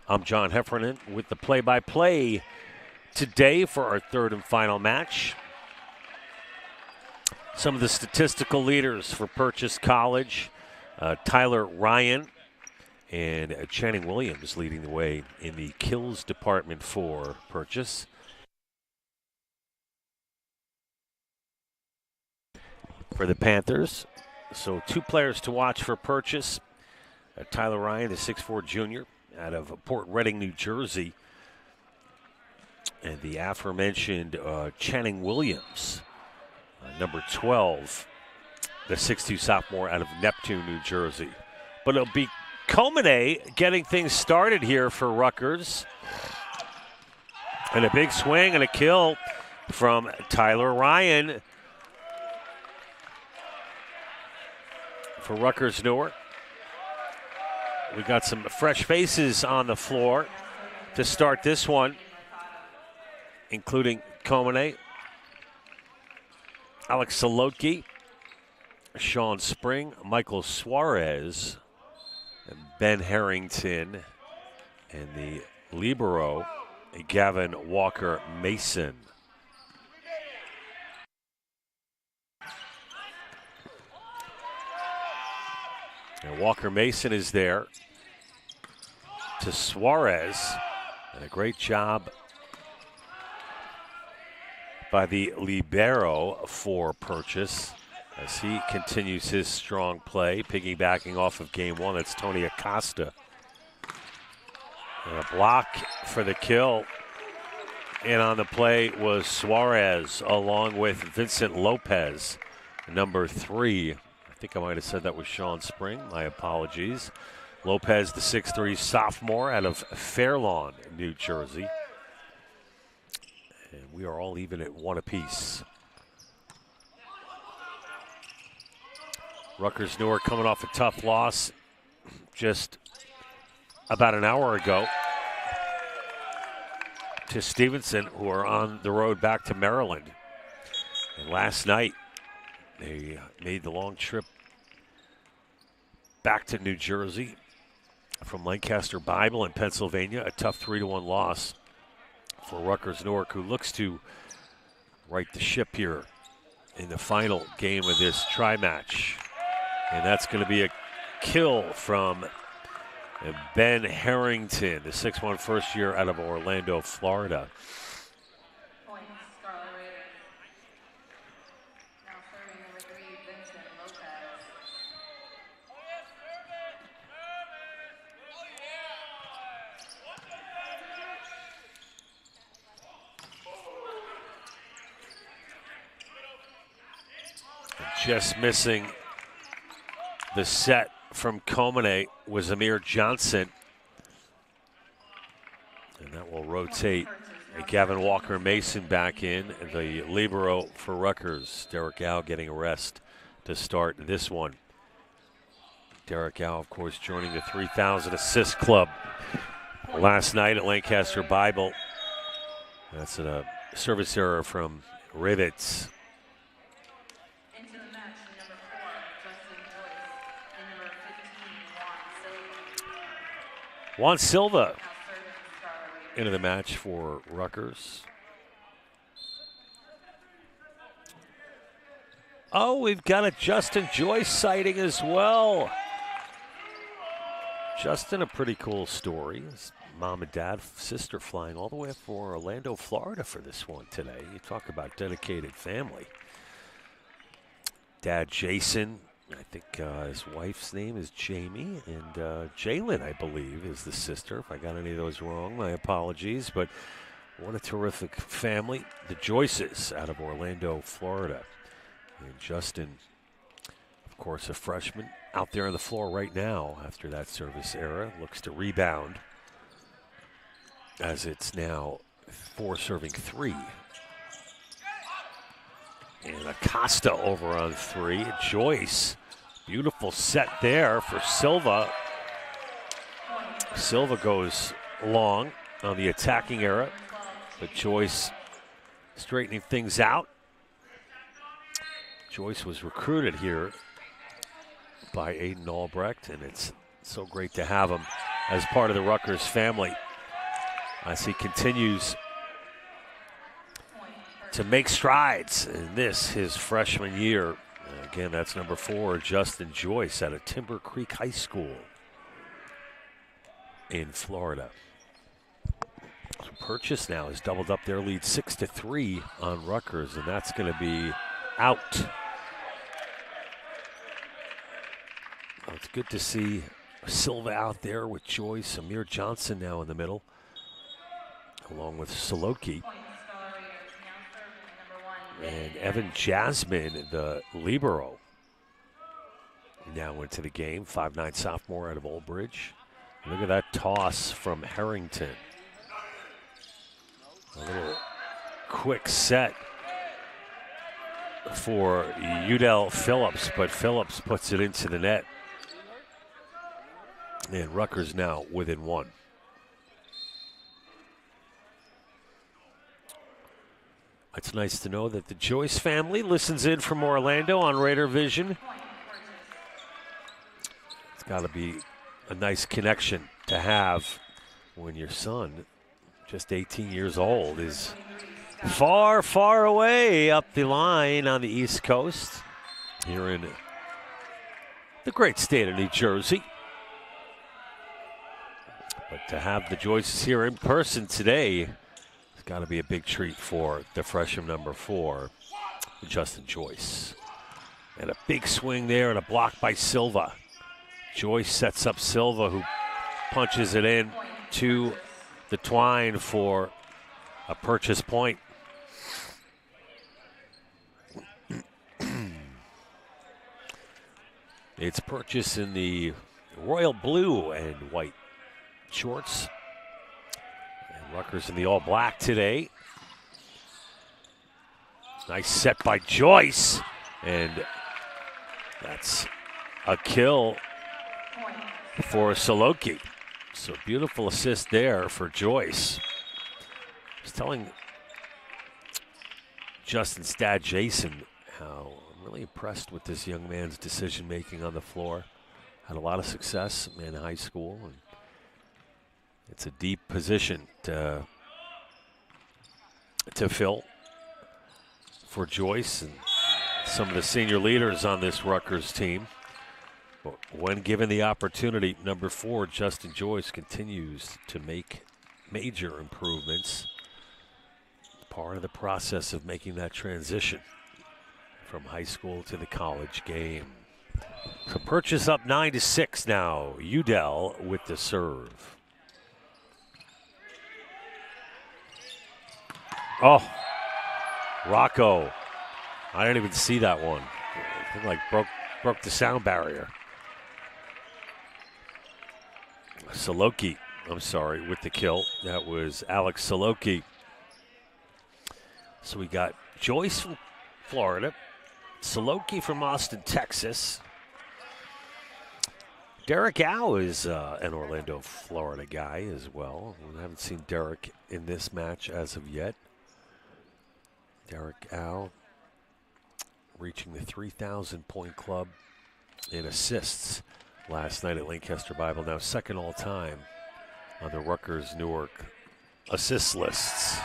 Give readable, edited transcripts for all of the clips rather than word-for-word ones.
I'm John Heffernan with the play-by-play today for our third and final match. Some of the statistical leaders for Purchase College, Tyler Ryan and Channing Williams leading the way in the kills department for Purchase. For the Panthers, so two players to watch for Purchase. Tyler Ryan, the 6'4 junior out of Port Reading, New Jersey. And the aforementioned Channing Williams, number 12, the 6'2 sophomore out of Neptune, New Jersey. But it'll be Komine getting things started here for Rutgers. And a big swing and a kill from Tyler Ryan for Rutgers-Newark. We got some fresh faces on the floor to start this one, including Komine, Alex Solotki, Sean Spring, Michael Suarez, and Ben Harrington, and the libero, Gavin Walker-Mason. And Walker-Mason is there to Suarez, and a great job by the libero for Purchase as he continues his strong play, piggybacking off of game one. That's Tony Acosta. And a block for the kill. And on the play was Suarez along with Vincent Lopez, number 3. I think I might have said that was Sean Spring. My apologies. Lopez, the 6'3 sophomore out of Fairlawn, New Jersey. And we are all even at one apiece. Rutgers-Newark coming off a tough loss just about an hour ago to Stevenson, who are on the road back to Maryland. And last night, they made the long trip back to New Jersey from Lancaster Bible in Pennsylvania. A tough 3-1 loss for Rutgers-Newark, who looks to right the ship here in the final game of this tri-match. And that's going to be a kill from Ben Harrington, the 6'1 first year out of Orlando, Florida. Point, Scarlet Raiders. Now serving number 3, Vincent Lopez. Just missing the set from Komine was Amir Johnson. And that will rotate Gavin Walker-Mason back in, the libero for Rutgers. Derek Au getting a rest to start this one. Derek Au, of course, joining the 3,000 assist club last night at Lancaster Bible. That's a service error from Rivets. Juan Silva into the match for Rutgers. Oh, we've got a Justin Joyce sighting as well. Justin, a pretty cool story. His mom and dad, sister flying all the way up from Orlando, Florida for this one today. You talk about dedicated family. Dad, Jason. I think his wife's name is Jamie, and Jalen, I believe, is the sister. If I got any of those wrong, my apologies. But what a terrific family. The Joyces out of Orlando, Florida. And Justin, of course, a freshman, out there on the floor right now after that service error. Looks to rebound as it's now 4 serving 3. And Acosta over on 3. Joyce, beautiful set there for Silva. Silva goes long on the attacking era, but Joyce straightening things out. Joyce was recruited here by Aiden Albrecht, and it's so great to have him as part of the Rutgers family as he continues to make strides in this, his freshman year. Again, that's number 4, Justin Joyce out of Timber Creek High School in Florida. So Purchase now has doubled up their lead 6-3 on Rutgers, and that's going to be out. Well, it's good to see Silva out there with Joyce, Amir Johnson now in the middle, along with Saloki. And Evan Jasmine, the libero, now into the game. 5'9" sophomore out of Old Bridge. Look at that toss from Harrington. A little quick set for Udell Phillips, but Phillips puts it into the net. And Rutgers now within 1. It's nice to know that the Joyce family listens in from Orlando on Raider Vision. It's got to be a nice connection to have when your son, just 18 years old, is far, far away up the line on the East Coast here in the great state of New Jersey. But to have the Joyces here in person today, got to be a big treat for the freshman number 4, Justin Joyce. And a big swing there and a block by Silva. Joyce sets up Silva, who punches it in to the twine for a Purchase point. It's Purchase in the royal blue and white shorts. Rutgers in the all-black today. Nice set by Joyce, and that's a kill for Saloki. So beautiful assist there for Joyce. I was telling Justin Stad Jason how I'm really impressed with this young man's decision-making on the floor. Had a lot of success in high school, and it's a deep position to fill for Joyce and some of the senior leaders on this Rutgers team. But when given the opportunity, number 4, Justin Joyce, continues to make major improvements. Part of the process of making that transition from high school to the college game. So Purchase up 9-6 now. Udell with the serve. Oh, Rocco. I didn't even see that one. It like broke the sound barrier. Saloki, I'm sorry, with the kill. That was Alex Saloki. So we got Joyce from Florida, Saloki from Austin, Texas. Derek Au is an Orlando, Florida guy as well. We haven't seen Derek in this match as of yet. Derek Au reaching the 3,000-point club in assists last night at Lancaster Bible. Now second all-time on the Rutgers-Newark assist list.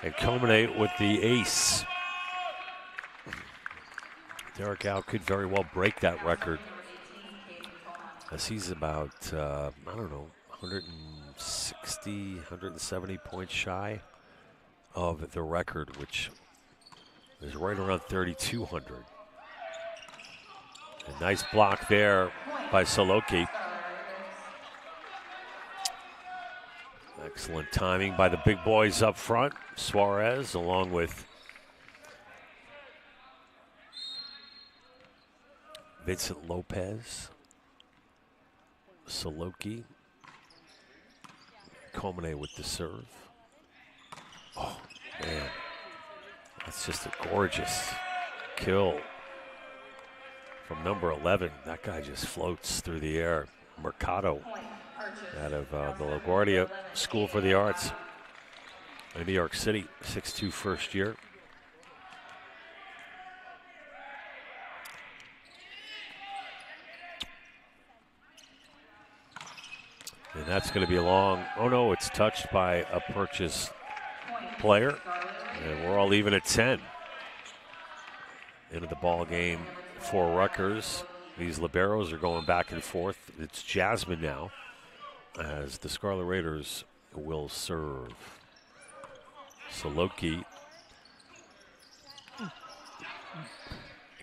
And culminate with the ace. Derek Au could very well break that record, as he's about, I don't know, 160, 170 points shy of the record, which is right around 3,200. A nice block there by Saloki. Excellent timing by the big boys up front. Suarez along with Vincent Lopez, Saloki, culminate with the serve. Oh, man. That's just a gorgeous kill from number 11. That guy just floats through the air. Mercado out of the LaGuardia School for the Arts in New York City, 6'2" first year. And that's going to be long. Oh, no, it's touched by a Purchase player. And we're all even at 10. Into the ball game for Rutgers. These liberos are going back and forth. It's Jasmine now as the Scarlet Raiders will serve. Soloki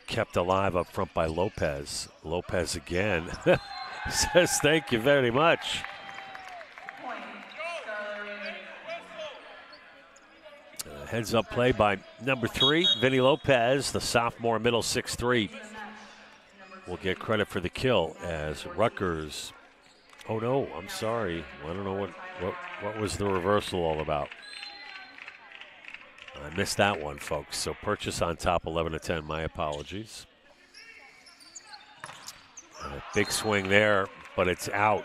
kept alive up front by Lopez. Lopez again says thank you very much. Heads up play by number 3, Vinny Lopez, the sophomore, middle 6'3", will get credit for the kill as Rutgers. Oh no, I'm sorry. I don't know what was the reversal all about. I missed that one, folks. So Purchase on top, 11-10. My apologies. And a big swing there, but it's out.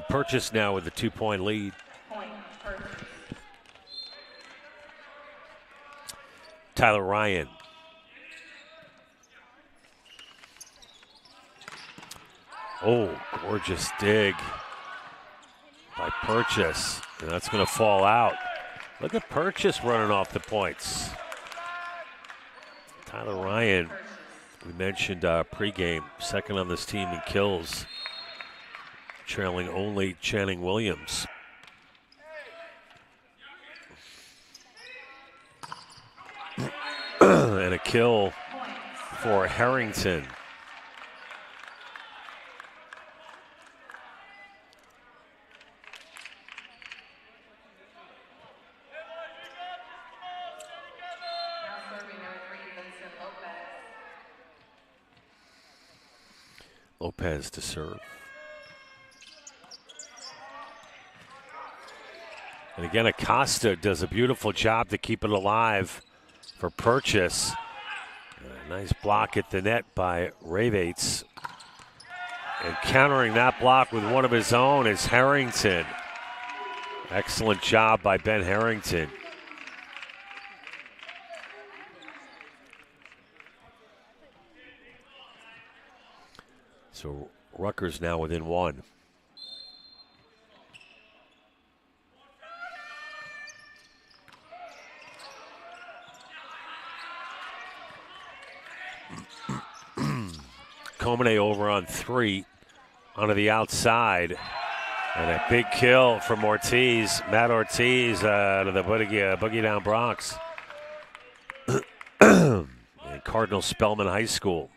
Purchase now with a 2-point lead. Tyler Ryan. Oh, gorgeous dig by Purchase. And that's going to fall out. Look at Purchase running off the points. Tyler Ryan, we mentioned pregame, second on this team in kills, trailing only Channing Williams. And a kill for Harrington. Lopez to serve. And again, Acosta does a beautiful job to keep it alive for Purchase. A nice block at the net by Ravates. And countering that block with one of his own is Harrington. Excellent job by Ben Harrington. So Rutgers now within 1. Comene over on 3, onto the outside. And a big kill from Ortiz, Matt Ortiz out of the Boogie Down Bronx. And Cardinal Spellman High School.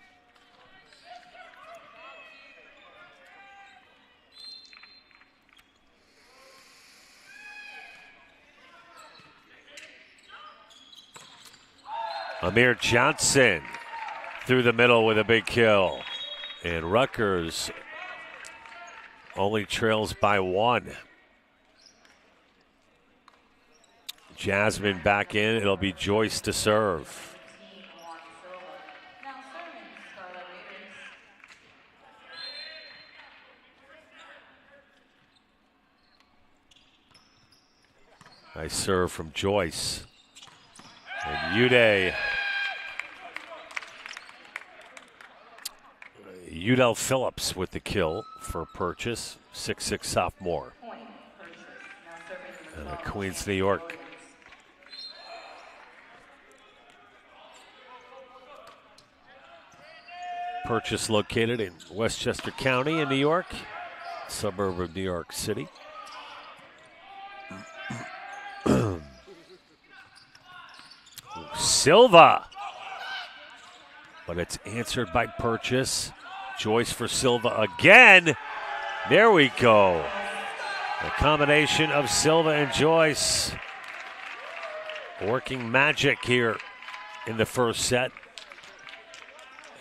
Amir Johnson through the middle with a big kill. And Rutgers only trails by 1. Jasmine back in. It'll be Joyce to serve. Nice serve from Joyce. And Udell Phillips with the kill for Purchase, 6'6" sophomore. Queens, New York. Purchase located in Westchester County in New York, suburb of New York City. Silva. But it's answered by Purchase. Joyce for Silva again. There we go. A combination of Silva and Joyce working magic here in the first set.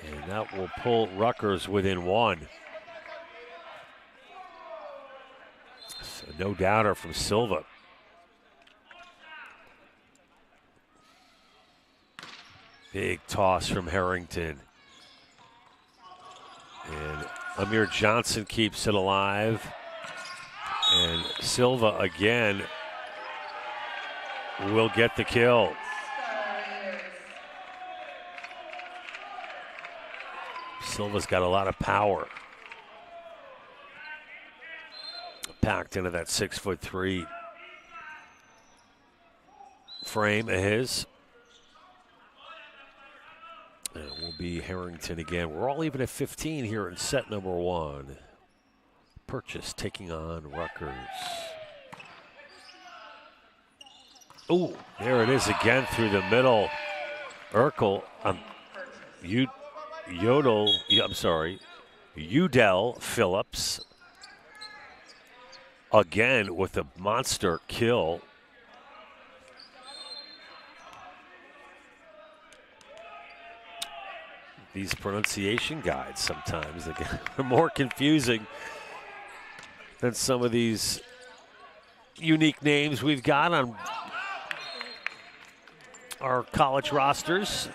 And that will pull Rutgers within 1. So no doubter from Silva. Big toss from Harrington. And Amir Johnson keeps it alive. And Silva again will get the kill. Silva's got a lot of power. Packed into that 6'3" frame of his. And it will be Harrington again. We're all even at 15 here in set number 1. Purchase taking on Rutgers. Ooh, there it is again through the middle. Urkel, Udell Phillips again with a monster kill. These pronunciation guides sometimes are more confusing than some of these unique names we've got on our college rosters.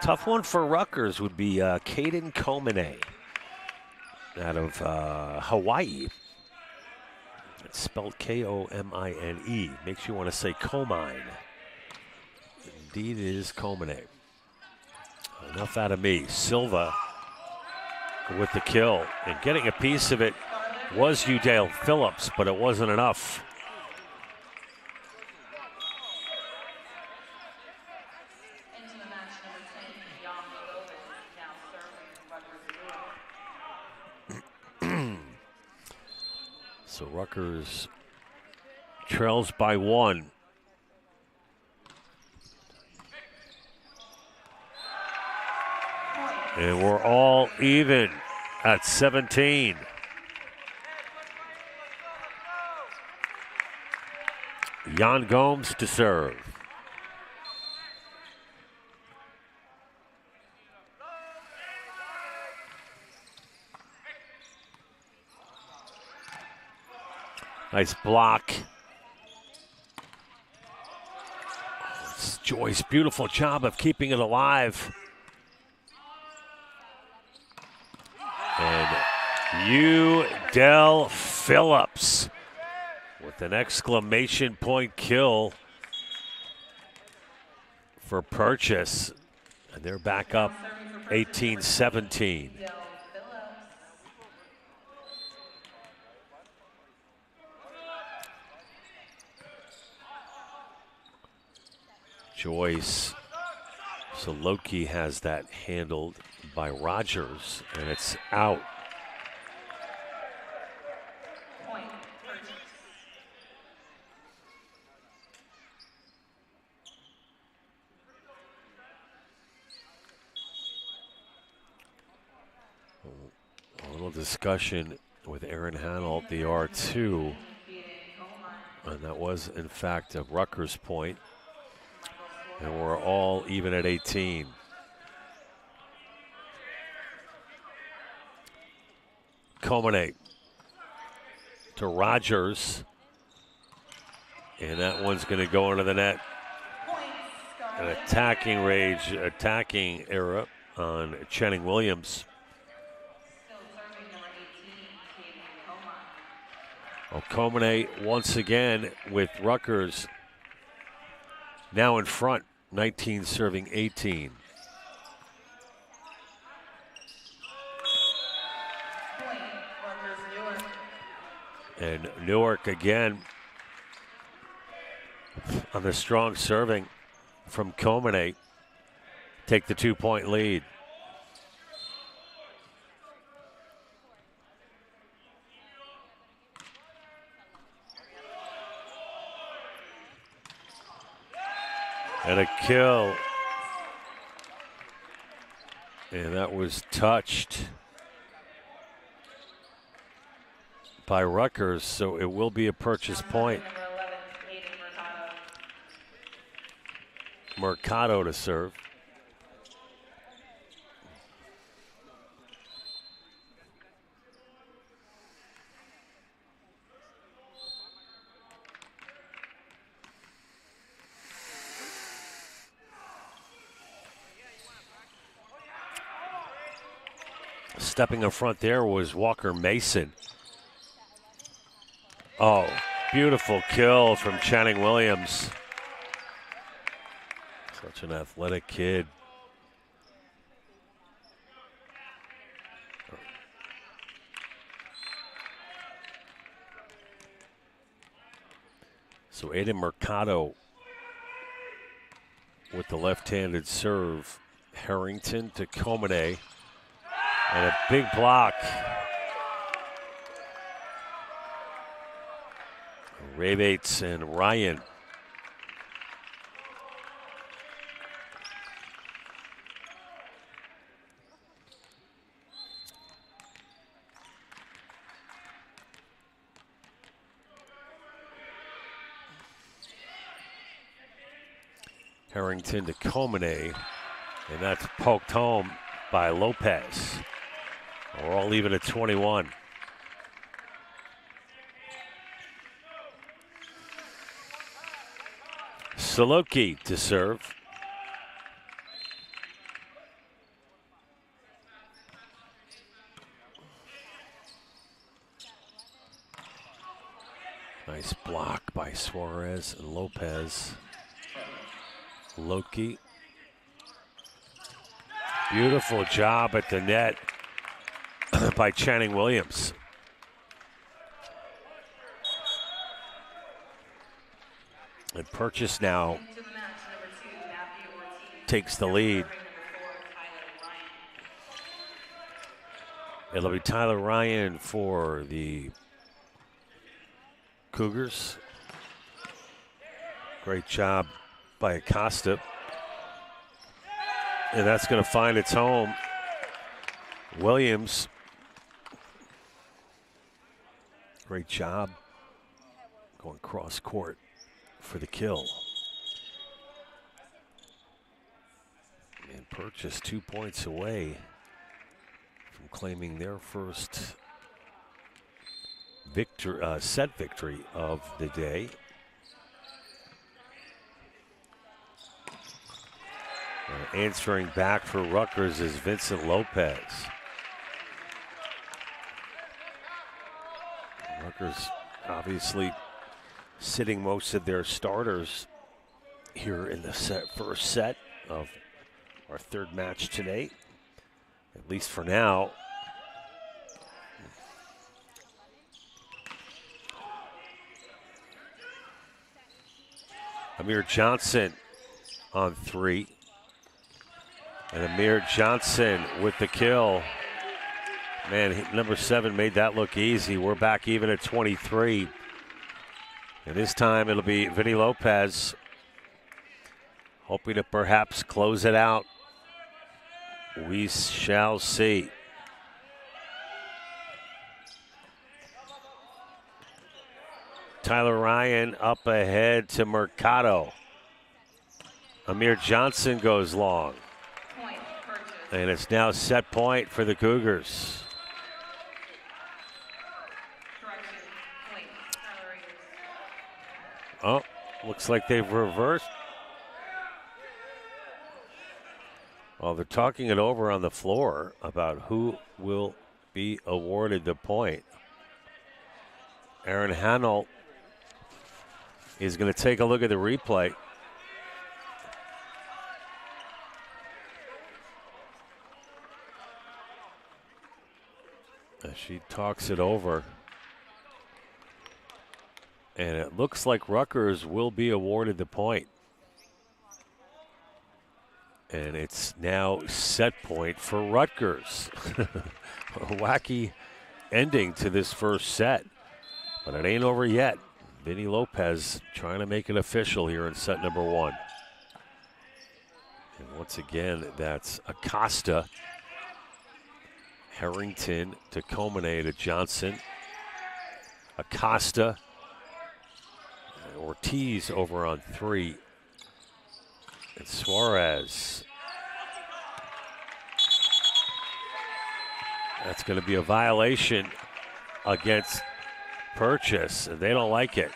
Tough one for Rutgers would be Caden Komine out of Hawaii. It's spelled K-O-M-I-N-E. Makes you want to say Comine. Indeed, it is Komine. Enough out of me. Silva with the kill. And getting a piece of it was Udale Phillips, but it wasn't enough. So Rutgers trails by 1. And we're all even at 17. Jan Gomes to serve. Nice block. It's Joyce, beautiful job of keeping it alive. And Udell Phillips with an exclamation point kill for Purchase. And they're back up 18-17. Joyce. So Loki has that handled by Rogers, and it's out. A little discussion with Aaron Hanolt, the R2, and that was in fact a Rutgers point. And we're all even at 18. Komine to Rogers. And that one's going to go into the net. An attacking error on Channing Williams. Well, Komine once again with Rutgers now in front, 19 serving 18. And Newark again on the strong serving from Komine, take the 2-point lead. And a kill. And that was touched by Rutgers, so it will be a purchase point. Mercado to serve. Stepping in front there was Walker Mason. Oh, beautiful kill from Channing Williams. Such an athletic kid. So Aiden Mercado with the left-handed serve. Harrington to Comene. And a big block. Rabates and Ryan. Harrington to Comene, and that's poked home by Lopez. We're all even at 21. Saloki to serve. Nice block by Suarez and Lopez. Loki. Beautiful job at the net by Channing Williams. And Purchase now takes the lead. It'll be Tyler Ryan for the Cougars. Great job by Acosta. And that's going to find its home. Williams. Great job going cross court for the kill. And Purchase 2 points away from claiming their first set victory of the day. Answering back for Rutgers is Vincent Lopez. Rutgers obviously sitting most of their starters here in the first set of our third match today, at least for now. Amir Johnson on three. And Amir Johnson with the kill. Man, number 7 made that look easy. We're back even at 23. And this time it'll be Vinny Lopez hoping to perhaps close it out. We shall see. Tyler Ryan up ahead to Mercado. Amir Johnson goes long. And it's now set point for the Cougars. Oh, looks like they've reversed. Well, they're talking it over on the floor about who will be awarded the point. Aaron Hanel is going to take a look at the replay. She talks it over. And it looks like Rutgers will be awarded the point. And it's now set point for Rutgers. A wacky ending to this first set. But it ain't over yet. Vinny Lopez trying to make it official here in set number 1. And once again, that's Acosta. Harrington to Comene to Johnson. Acosta. Ortiz over on 3. And Suarez. That's going to be a violation against Purchase, and they don't like it.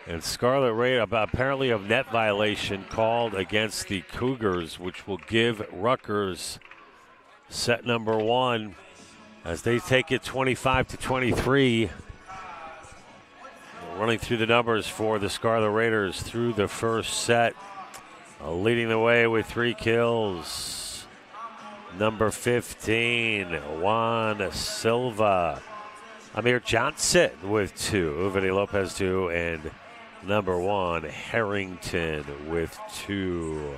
And Scarlet Raiders, apparently a net violation called against the Cougars, which will give Rutgers set number 1 as they take it 25-23. Running through the numbers for the Scarlet Raiders through the first set. Leading the way with 3 kills. Number 15, Juan Silva. Amir Johnson with 2. Vinny Lopez 2, and Number 1, Harrington with 2.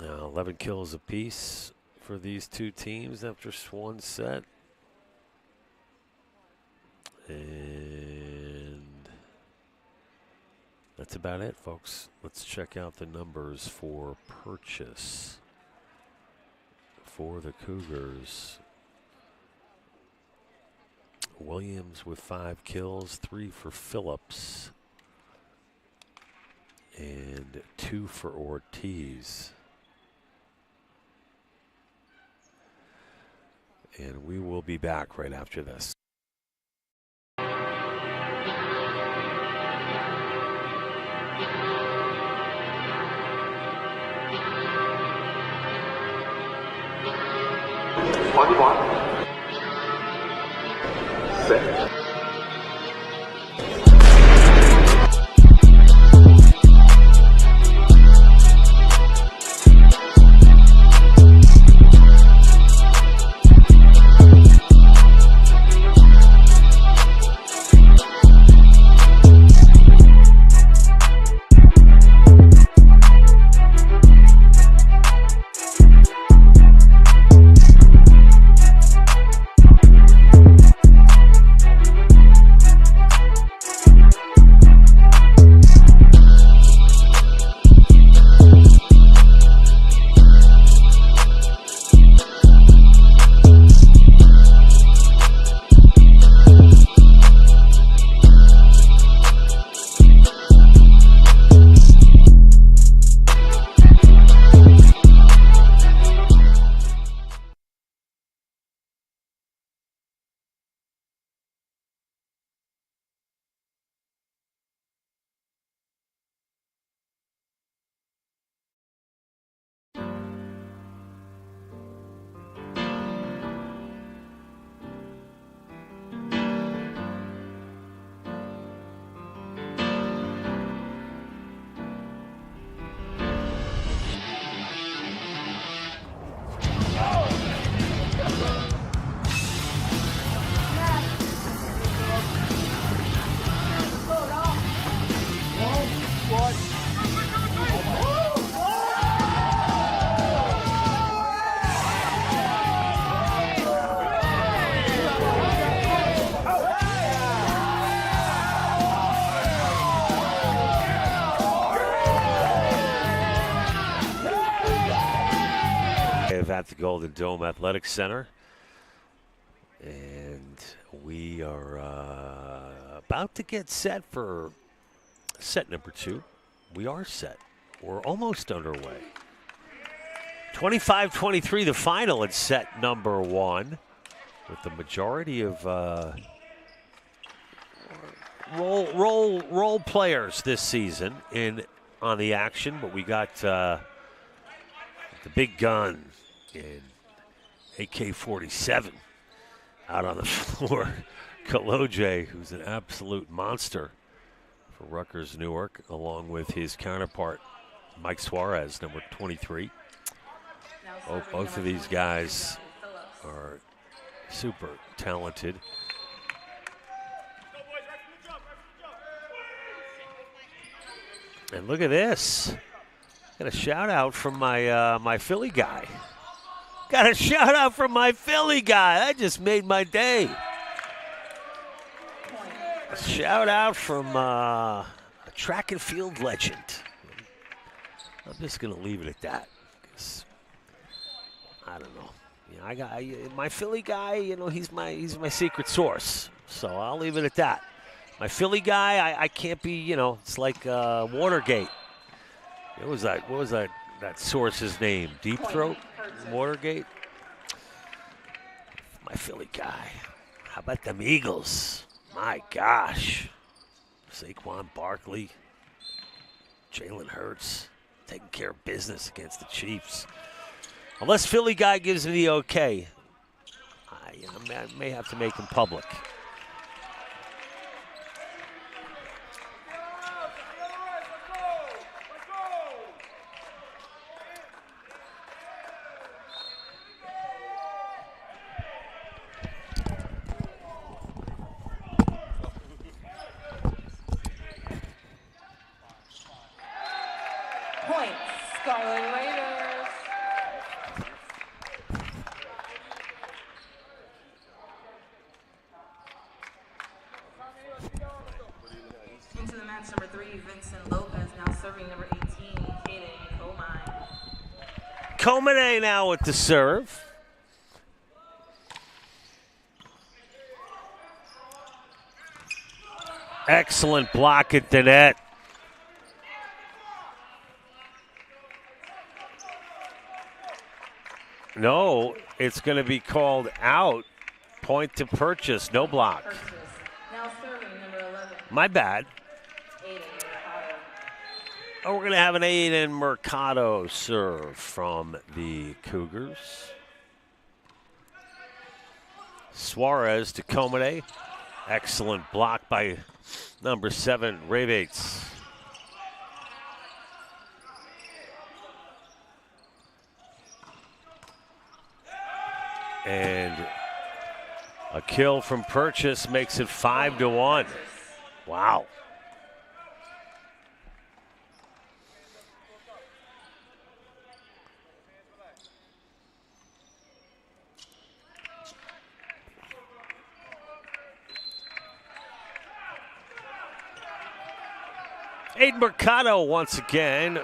11 kills apiece for these two teams after one set. And that's about it, folks. Let's check out the numbers for purchase for the Cougars. Williams with 5 kills, 3 for Phillips, and 2 for Ortiz. And we will be back right after this. Set. At the Golden Dome Athletic Center, and we are about to get set for set number 2. We are set. We're almost underway. 25-23 the final in set number 1, with the majority of role players this season on the action, but we got the big gun and AK-47 out on the floor. Kaloje, who's an absolute monster for Rutgers-Newark, along with his counterpart, Mike Suarez, number 23. Both of these guys are super talented. And look at this. Got a shout out from my Philly guy. Got a shout out from my Philly guy. That just made my day. A shout out from a track and field legend. I'm just gonna leave it at that. I don't know. You know, I got my Philly guy. You know, he's my secret source. So I'll leave it at that. My Philly guy. I can't be. You know, it's like Watergate. What was that source's name? Deep Throat? Watergate? My Philly guy. How about them Eagles? My gosh. Saquon Barkley. Jalen Hurts. Taking care of business against the Chiefs. Unless Philly guy gives me the okay, I may have to make him public. Points, Scarlet Raiders. Into the match, number 3, Vincent Lopez, now serving number 18, Kaden Comine. Comine now with the serve. Excellent block at the net. No, it's going to be called out. Point to Purchase, no block. Purchase, now serving number 11, My bad. Aiden Mercado. Oh, we're going to have an Aiden Mercado serve from the Cougars. Suarez to Comine. Excellent block by number 7, Raiders. And a kill from Purchase makes it 5-1. Wow. Aiden Mercado once again.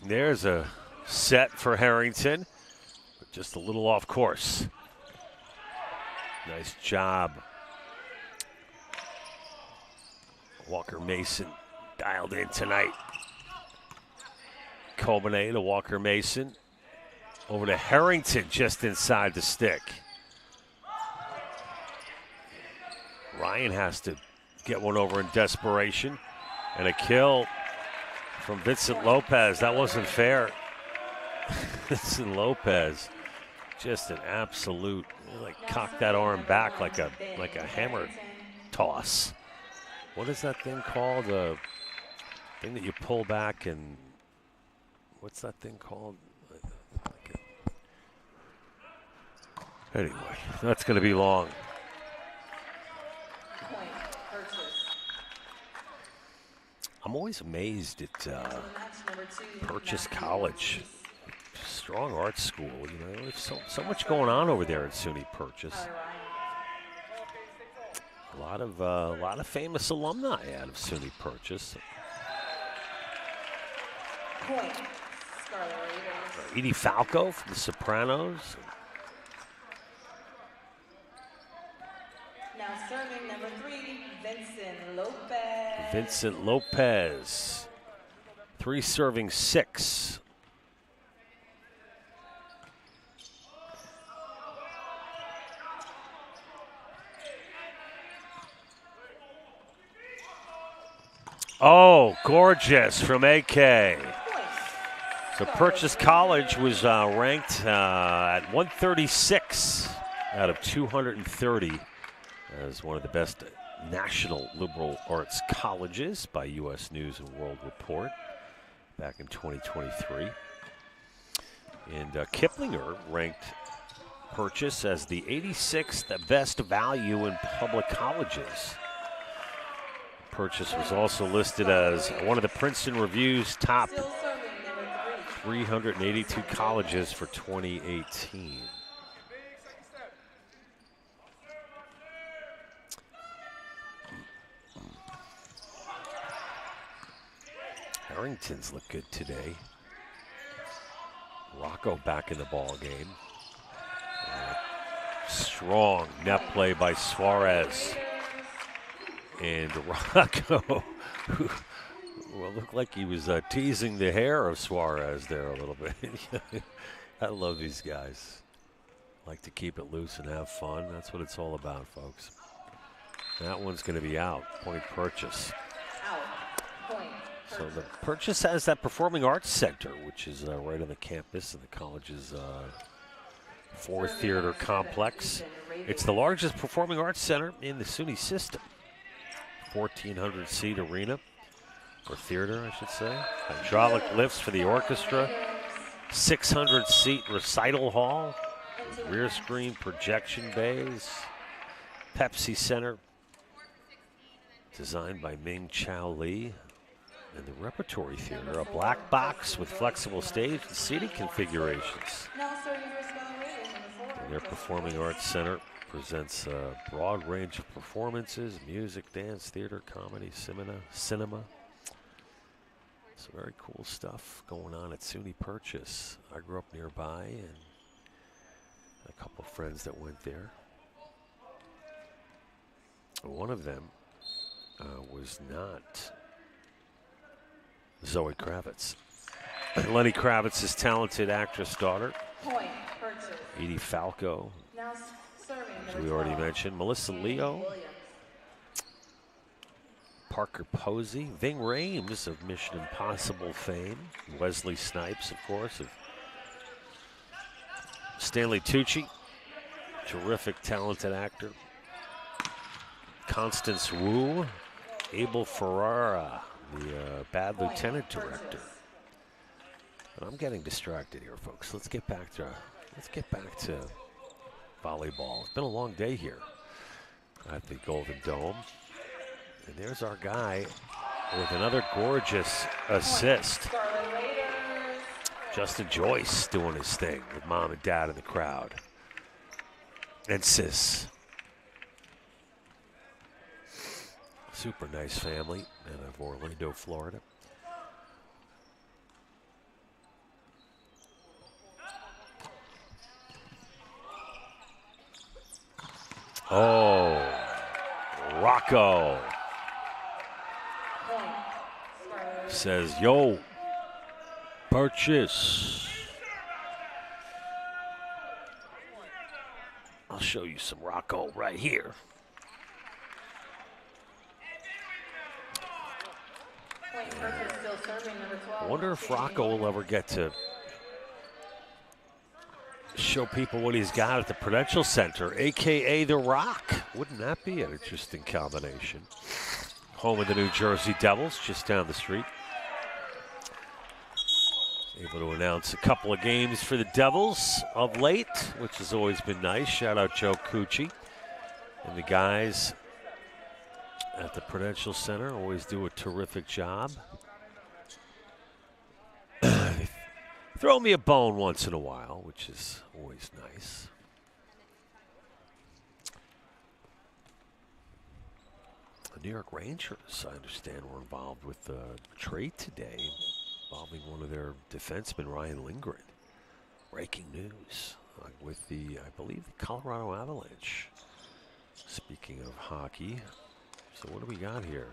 There's a set for Harrington, but just a little off course. Nice job. Walker Mason dialed in tonight. Comine to Walker Mason. Over to Harrington just inside the stick. Ryan has to get one over in desperation. And a kill from Vincent Lopez. That wasn't fair. Vincent Lopez, just an absolute, like, cocked that arm back like a hammer toss. What is that thing called? The thing that you pull back and, what's that thing called? Anyway, that's going to be long. I'm always amazed at Purchase College. Strong art school, you know. There's so much going on over there at SUNY Purchase. A lot of famous alumni out of SUNY Purchase. Point, Scarlet Raiders. Edie Falco from The Sopranos. Now serving number 3, Vincent Lopez. Vincent Lopez. 3 serving 6. Oh, gorgeous from AK. So Purchase College was ranked at 136 out of 230 as one of the best national liberal arts colleges by U.S. News and World Report back in 2023. And Kiplinger ranked Purchase as the 86th best value in public colleges. Purchase was also listed as one of the Princeton Review's top 382 colleges for 2018. Harrington's look good today. Rocco back in the ball game. Strong net play by Suarez. And Rocco, who looked like he was teasing the hair of Suarez there a little bit. I love these guys. Like to keep it loose and have fun. That's what it's all about, folks. That one's going to be out. Point Purchase. Point. So the Purchase has that Performing Arts Center, which is right on the campus of the college's 4 theater complex. It's the largest performing arts center in the SUNY system. 1,400 seat arena, or theater, I should say. Hydraulic lifts for the orchestra. 600 seat recital hall. Rear screen projection bays. Pepsi Center, designed by Ming Chao Lee. And the Repertory Theater, a black box with flexible stage and seating configurations. And their Performing Arts Center presents a broad range of performances, music, dance, theater, comedy, cinema. Some very cool stuff going on at SUNY Purchase. I grew up nearby and a couple of friends that went there. One of them was not Zoe Kravitz. Lenny Kravitz's talented actress daughter, Edie Falco, as we already mentioned, Melissa Leo, Parker Posey, Ving Rhames of Mission Impossible fame, Wesley Snipes, of course, of Stanley Tucci, terrific, talented actor, Constance Wu, Abel Ferrara, the Bad Lieutenant director. But I'm getting distracted here, folks. Let's get back to volleyball. It's been a long day here at the Golden Dome. And there's our guy with another gorgeous assist. Justin Joyce doing his thing with mom and dad in the crowd. And sis. Super nice family out of Orlando, Florida. Oh, Rocco says, yo, Purchase. I'll show you some Rocco right here. I wonder if Rocco will ever get to show people what he's got at the Prudential Center, a.k.a. The Rock. Wouldn't that be an interesting combination? Home of the New Jersey Devils, just down the street. Able to announce a couple of games for the Devils of late, which has always been nice. Shout out Joe Cucci and the guys at the Prudential Center. Always do a terrific job. Throw me a bone once in a while, which is always nice. The New York Rangers, I understand, were involved with a trade today involving one of their defensemen, Ryan Lindgren. Breaking news with the, I believe, the Colorado Avalanche. Speaking of hockey, so what do we got here?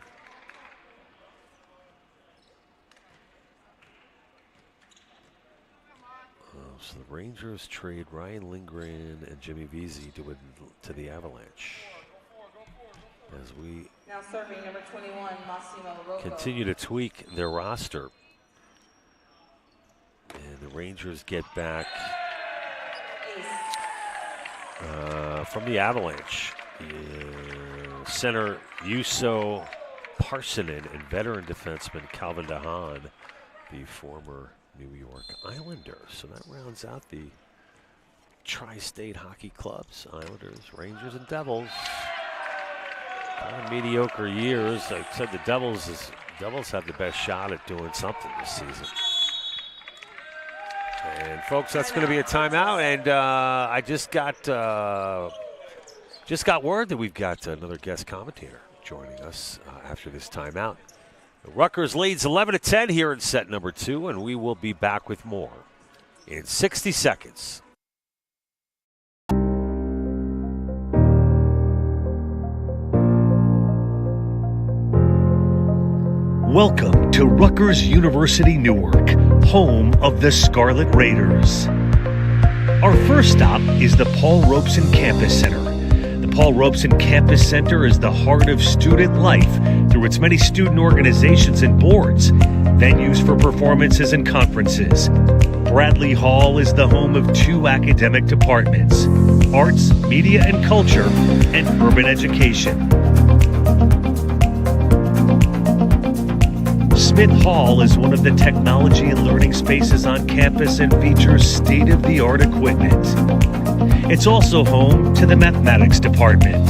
So the Rangers trade Ryan Lindgren and Jimmy Vesey to the Avalanche. As we now serving number 21, Massimo Rocco. Continue to tweak their roster. And the Rangers get back from the Avalanche. Center Juuso Parssinen and veteran defenseman Calvin DeHaan, the former New York Islander. So that rounds out the tri-state hockey clubs, Islanders, Rangers, and Devils. Kind of mediocre years. I said the Devils have the best shot at doing something this season. And folks, that's going to be a timeout. And I just got word that we've got another guest commentator joining us after this timeout. Rutgers leads 11-10 here in set number 2, and we will be back with more in 60 seconds. Welcome to Rutgers University Newark, home of the Scarlet Raiders. Our first stop is the Paul Robeson Campus Center. The Paul Robeson Campus Center is the heart of student life through its many student organizations and boards, venues for performances and conferences. Bradley Hall is the home of 2 academic departments, arts, media and culture, and urban education. Smith Hall is one of the technology and learning spaces on campus and features state-of-the-art equipment. It's also home to the mathematics department.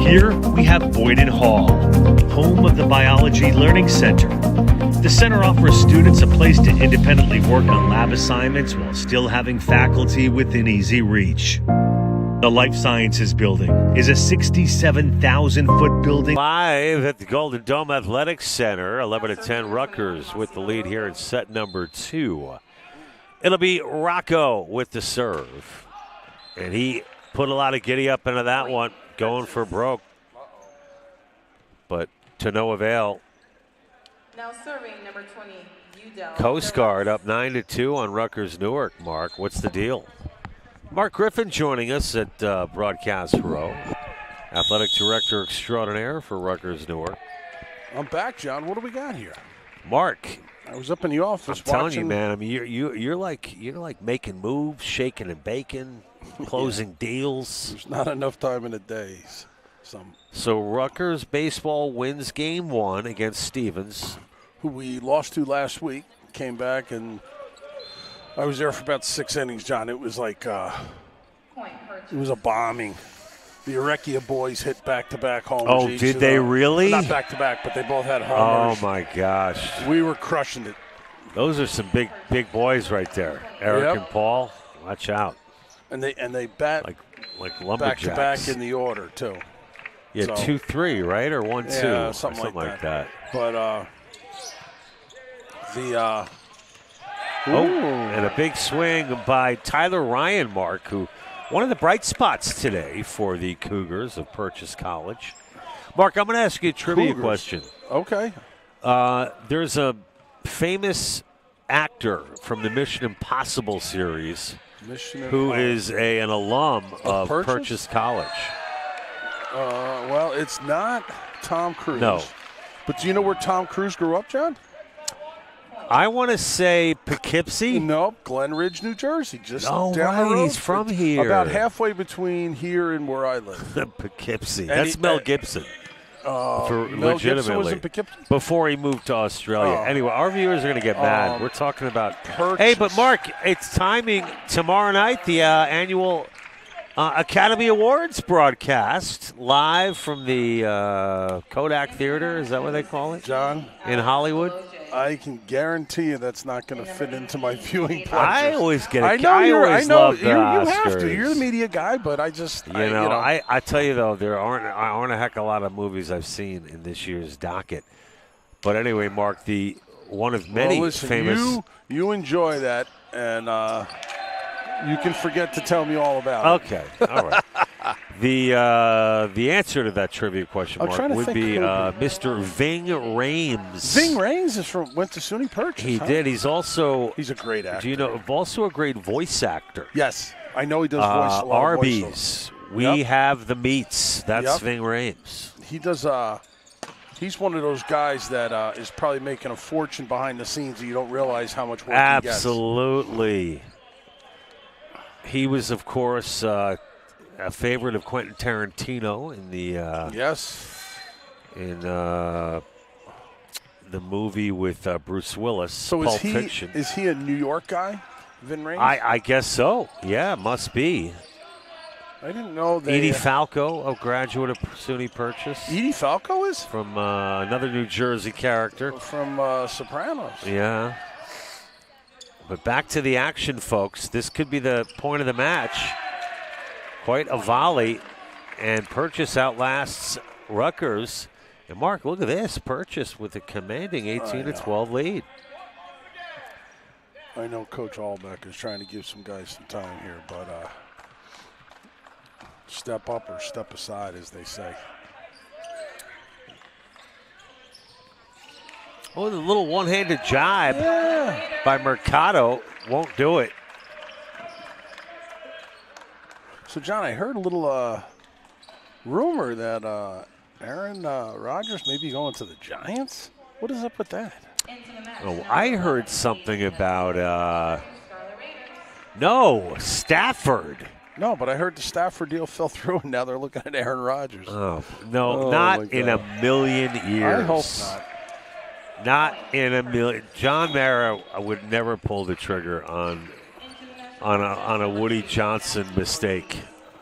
Here we have Boyden Hall, home of the Biology Learning Center. The center offers students a place to independently work on lab assignments while still having faculty within easy reach. The Life Sciences Building is a 67,000-foot building. Live at the Golden Dome Athletics Center, 11-10 Rutgers with the lead here in set number 2. It'll be Rocco with the serve. And he put a lot of giddy up into that one, going for broke. But to no avail. Now serving number 20, Udell. Coast Guard up 9-2 on Rutgers-Newark. Mark, what's the deal? Mark Griffin joining us at Broadcast Row. Athletic Director Extraordinaire for Rutgers-Newark. I'm back, John. What do we got here? Mark. I was up in the office I'm telling you, man. I mean, you're like making moves, shaking and baking, closing deals. There's not enough time in the day. So Rutgers baseball wins game 1 against Stevens, who we lost to last week. Came back, and I was there for about 6 innings, John. It was like it was a bombing. The Arekia boys hit back-to-back homers. Oh, did they really? Not back-to-back, but they both had homers. Oh, my gosh. We were crushing it. Those are some big boys right there. Eric and Paul, watch out. And they bat like lumberjacks. Back-to-back in the order, too. Yeah, 2-3, right? Or 1-2? Yeah, something like that. But and a big swing by Tyler Ryan, Mark, who one of the bright spots today for the Cougars of Purchase College. Mark, I'm going to ask you a trivia question. Okay. There's a famous actor from the Mission Impossible series who is an alum of Purchase College. Well, it's not Tom Cruise. No. But do you know where Tom Cruise grew up, John? I want to say Poughkeepsie. Nope, Glen Ridge, New Jersey. Just down the road. He's from here. About halfway between here and where I live. Poughkeepsie. That's Mel Gibson. Mel Gibson was in Poughkeepsie? Before he moved to Australia. Anyway, our viewers are going to get mad. We're talking about Purchase. Hey, but Mark, it's timing tomorrow night, the annual Academy Awards broadcast live from the Kodak Theater. Is that what they call it? John? In Hollywood? I can guarantee you that's not going to fit into my viewing pleasures. I always get it. I know you have to. You're the media guy, but I just I tell you though, there aren't a heck of a lot of movies I've seen in this year's docket. But anyway, Mark, the one of many famous. You enjoy that, and you can forget to tell me all about it. Okay, all right. The answer to that trivia question, Mark, would be Mr. Ving Rhames. Ving Rhames went to SUNY Purchase. He did. He's a great actor. Do you know? Also a great voice actor. Yes, I know he does voice. Arby's. We have the meats. That's Ving Rhames. He does. He's one of those guys that is probably making a fortune behind the scenes, and you don't realize how much work he gets. Absolutely. He was, of course, a favorite of Quentin Tarantino in the the movie with Bruce Willis. So Pulp Fiction. Is he a New York guy, Vin Rhames? I guess so. Yeah, must be. I didn't know that. Edie Falco, a graduate of SUNY Purchase. Edie Falco is from another New Jersey character from Sopranos. Yeah. But back to the action, folks. This could be the point of the match. Quite a volley, and Purchase outlasts Rutgers. And Mark, look at this. Purchase with a commanding 18-12 lead. I know Coach Allbeck is trying to give some guys some time here, but step up or step aside, as they say. Oh, the little one-handed jibe by Mercado won't do it. So, John, I heard a little rumor that Aaron Rodgers may be going to the Giants. What is up with that? Oh, I heard something about Stafford. No, but I heard the Stafford deal fell through, and now they're looking at Aaron Rodgers. Oh, no, not in a million years. I hope not. Not in a million. John Mara would never pull the trigger on a Woody Johnson mistake,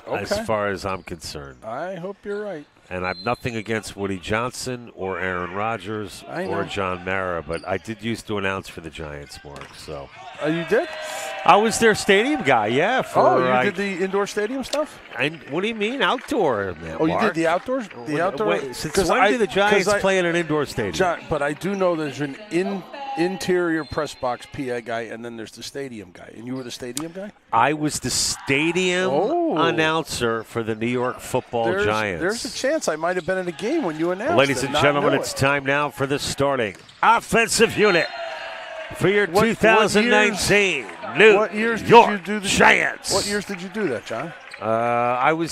as far as I'm concerned. I hope you're right. And I've nothing against Woody Johnson or Aaron Rodgers or John Mara, but I did used to announce for the Giants, Mark. So. You did? I was their stadium guy, yeah. You did the indoor stadium stuff? What do you mean outdoor, man? Oh, you did the outdoors? The outdoor? Wait, since when do the Giants play in an indoor stadium? But I do know there's an interior press box PA guy, and then there's the stadium guy. And you were the stadium guy? I was the stadium announcer for the New York Football Giants. There's a chance I might have been in a game when you announced. Ladies and gentlemen, it's time now for the starting offensive unit for your 2019 New York Giants. What years did you do that, John?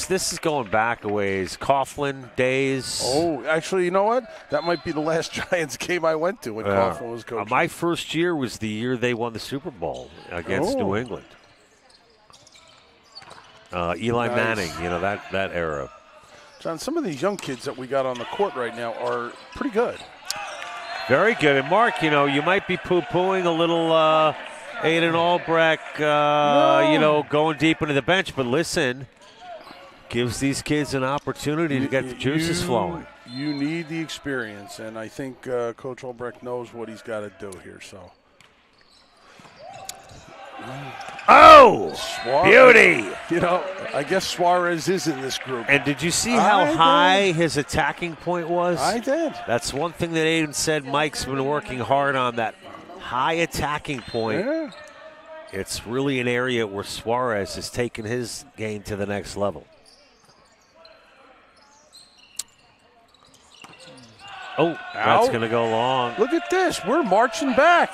This is going back a ways. Coughlin days. Oh, actually, you know what? That might be the last Giants game I went to when Coughlin was coaching. My first year was the year they won the Super Bowl against New England. Eli Manning, that era. John, some of these young kids that we got on the court right now are pretty good. Very good. And, Mark, you might be poo-pooing a little Aiden Albrecht, going deep into the bench. But listen, gives these kids an opportunity to get the juices flowing. You need the experience, and I think Coach Albrecht knows what he's got to do here. So. Oh, Suarez, beauty. I guess Suarez is in this group. And did you see how high his attacking point was? I did. That's one thing that Aiden said Mike's been working hard on, that high attacking point. Yeah. It's really an area where Suarez has taken his game to the next level. Oh, that's going to go long. Look at this. We're marching back.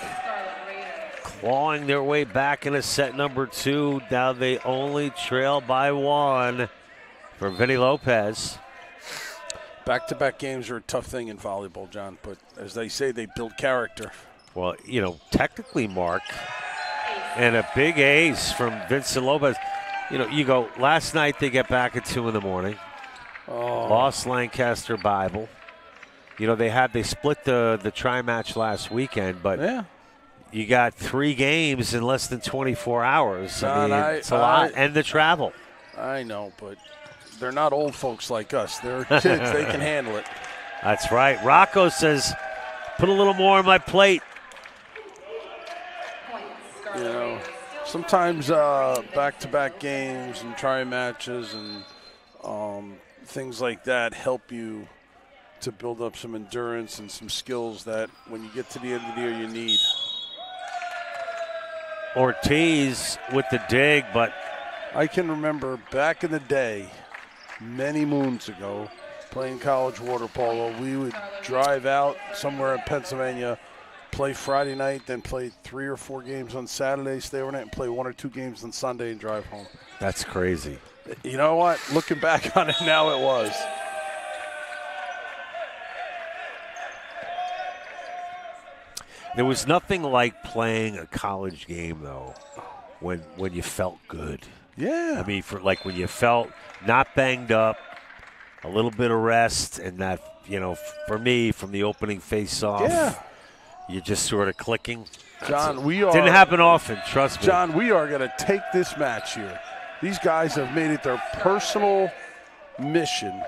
Clawing their way back into set number 2. Now they only trail by 1 for Vinny Lopez. Back-to-back games are a tough thing in volleyball, John, but as they say, they build character. Well, technically, Mark, and a big ace from Vincent Lopez. You go, last night they get back at 2 in the morning. Lost Lancaster Bible. They split the tri-match last weekend, but you got 3 games in less than 24 hours. It's a lot. And the travel. I know, but they're not old folks like us. They're kids. They can handle it. That's right. Rocco says, put a little more on my plate. Sometimes back-to-back games and tri-matches and things like that help you to build up some endurance and some skills that when you get to the end of the year you need. Ortiz with the dig, but I can remember back in the day, many moons ago, playing college water polo, we would drive out somewhere in Pennsylvania, play Friday night, then play 3 or 4 games on Saturday, stay overnight, and play 1 or 2 games on Sunday and drive home. That's crazy. You know what? Looking back on it now, it was. There was nothing like playing a college game, though, when you felt good. Yeah. I mean, when you felt not banged up, a little bit of rest, and that, for me, from the opening face-off, you're just sort of clicking. John, didn't happen often, trust me. John, we are going to take this match here. These guys have made it their personal mission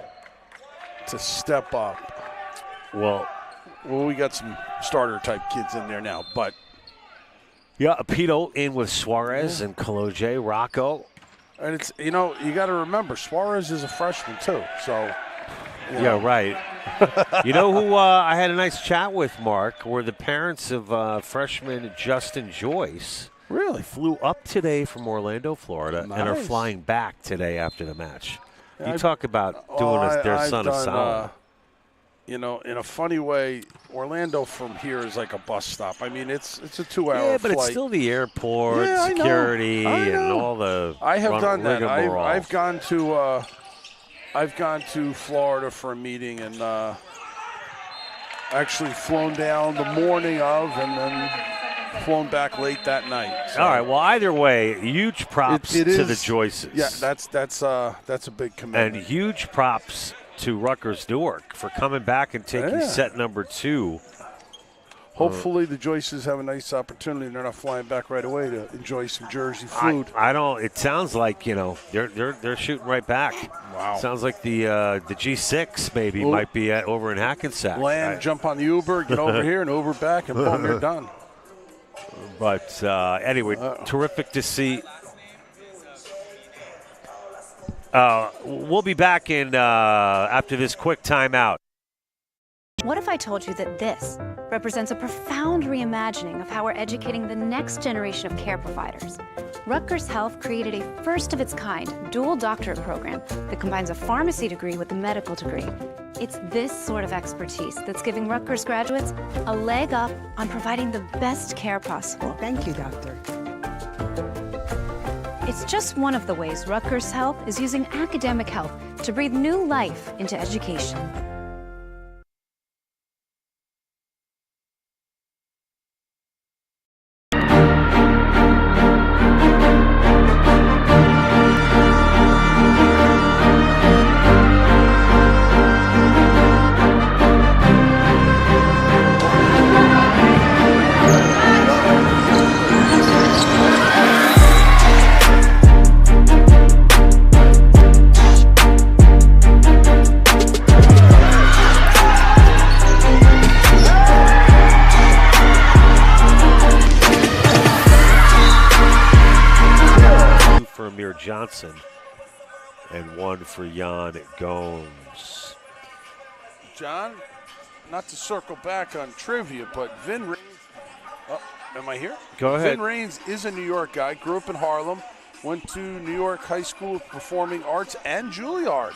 to step up. Well, we got some starter-type kids in there now, but. Yeah, Pito in with Suarez and Kaloje, Rocco. And it's, you got to remember, Suarez is a freshman too, so. Yeah, right. You know who I had a nice chat with, Mark, were the parents of freshman Justin Joyce. Really? Flew up today from Orlando, Florida, and are flying back today after the match. You talk about doing their son a solid. In a funny way, Orlando from here is like a bus stop. I mean, it's a 2-hour flight. Yeah, but it's still the airport, security, and all the. I have done that. Rigmarole. I've gone to Florida for a meeting and actually flown down the morning of, and then flown back late that night. So. All right. Well, either way, huge props to the Joyces. Yeah, that's a big commitment. And huge props to Rutgers-Newark for coming back and taking set number 2 Hopefully the Joyces have a nice opportunity and they're not flying back right away to enjoy some Jersey food. I don't. It sounds like they're shooting right back. Wow. Sounds like the G6 maybe might be over in Hackensack. Land, jump on the Uber, get over here and Uber back, and boom, you're done. But anyway, terrific to see. We'll be back in after this quick timeout. What if I told you that this represents a profound reimagining of how we're educating the next generation of care providers? Rutgers Health created a first-of-its-kind dual doctorate program that combines a pharmacy degree with a medical degree. It's this sort of expertise that's giving Rutgers graduates a leg up on providing the best care possible. Thank you, doctor. It's just one of the ways Rutgers Health is using academic health to breathe new life into education. Johnson and one for Jan Gomes. John, not to circle back on trivia, but Vin Raines, am I here? Go ahead. Vin Raines is a New York guy, grew up in Harlem, went to New York High School of Performing Arts and Juilliard.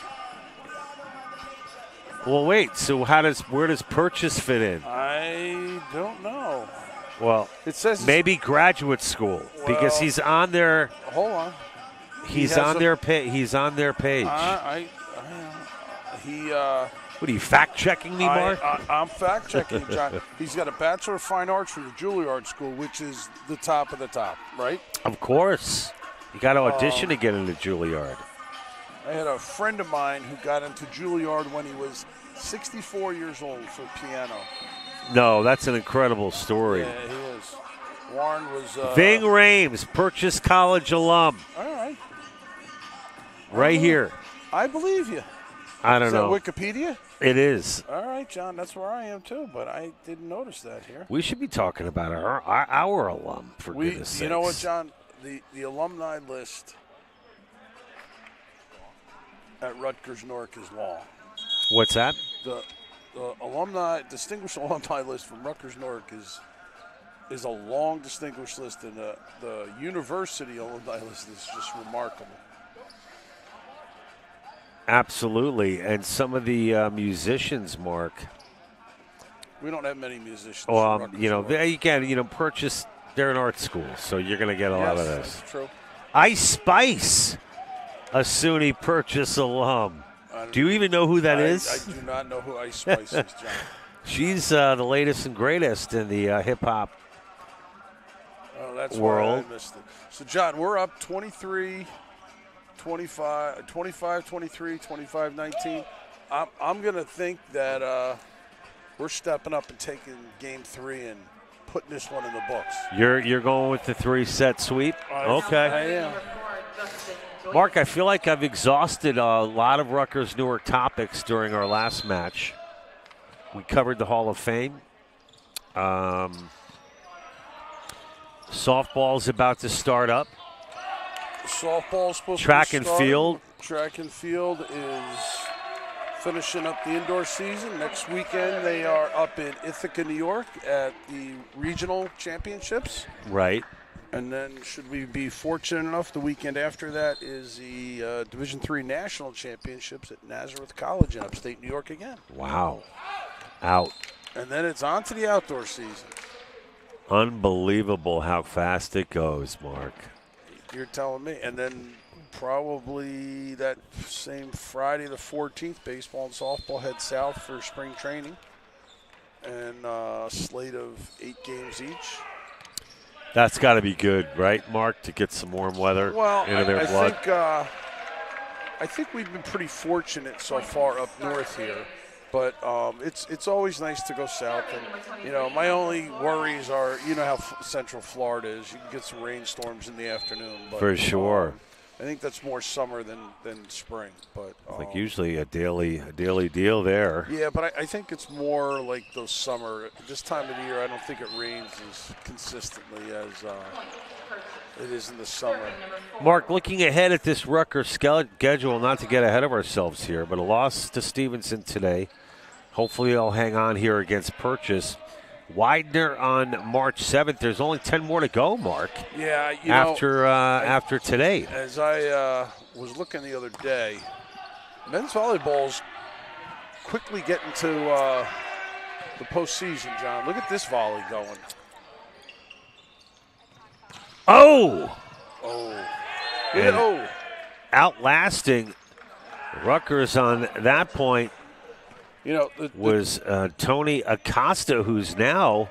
Well, wait, so where does Purchase fit in? I don't know. Well, it says maybe graduate school because he's on their. Hold on. He's on their page. He's on their page. What are you fact checking me, Mark? I'm fact checking, John. He's got a Bachelor of Fine Arts from the Juilliard School, which is the top of the top, right? Of course. You got to audition to get into Juilliard. I had a friend of mine who got into Juilliard when he was 64 years old for piano. No, that's an incredible story. Yeah, he is. Warren was. Ving Rhames, Purchase College alum. All right. Right here. I believe you. I don't know. Is that Wikipedia? It is. All right, John. That's where I am too, but I didn't notice that here. We should be talking about our alum for goodness sakes. You know what, John? The alumni list at Rutgers-Newark is long. What's that? The distinguished alumni list from Rutgers-Newark is a long, distinguished list, and the university alumni list is just remarkable. Absolutely, and some of the musicians, Mark. We don't have many musicians. Purchase. They're an art school, so you're going to get a lot of this. That's true. Ice Spice, a SUNY Purchase alum. Do you even know who that is? I do not know who Ice Spice is, John. She's the latest and greatest in the hip hop world. Why I missed it. So, John, we're up 23. 25-23, 25-19. I'm going to think that we're stepping up and taking game 3 and putting this one in the books. You're going with the 3-set sweep? Okay. I am. Mark, I feel like I've exhausted a lot of Rutgers-Newark topics during our last match. We covered the Hall of Fame. Softball's about to start up. Softball's supposed Track to be and field. Track and field is finishing up the indoor season. Next weekend they are up in Ithaca, New York at the regional championships. Right. And then should we be fortunate enough, the weekend after that is the Division III National Championships at Nazareth College in upstate New York again. Wow. Out. And then it's on to the outdoor season. Unbelievable how fast it goes, Mark. You're telling me. And then probably that same Friday the 14th, baseball and softball head south for spring training. And a slate of 8 games each. That's got to be good, right, Mark, to get some warm weather into their blood? I think we've been pretty fortunate so far up north here. But it's always nice to go south. And, you know, my only worries are, you know how Central Florida is. You can get some rainstorms in the afternoon. But, For sure. I think that's more summer than spring. But Like usually a daily deal there. yeah, but I think it's more like those summer. This time of the year, I don't think it rains as consistently as it is in the summer. Mark, looking ahead at this Rutgers schedule, not to get ahead of ourselves here, but a loss to Stevenson today. Hopefully they'll hang on here against Purchase. Widener on March 7th. There's only 10 more to go, Mark. Yeah, after today. As I was looking the other day, men's volleyball's quickly getting to the postseason, John. Look at this volley going. Oh! Oh. Outlasting Rutgers on that point. You know, was Tony Acosta, who's now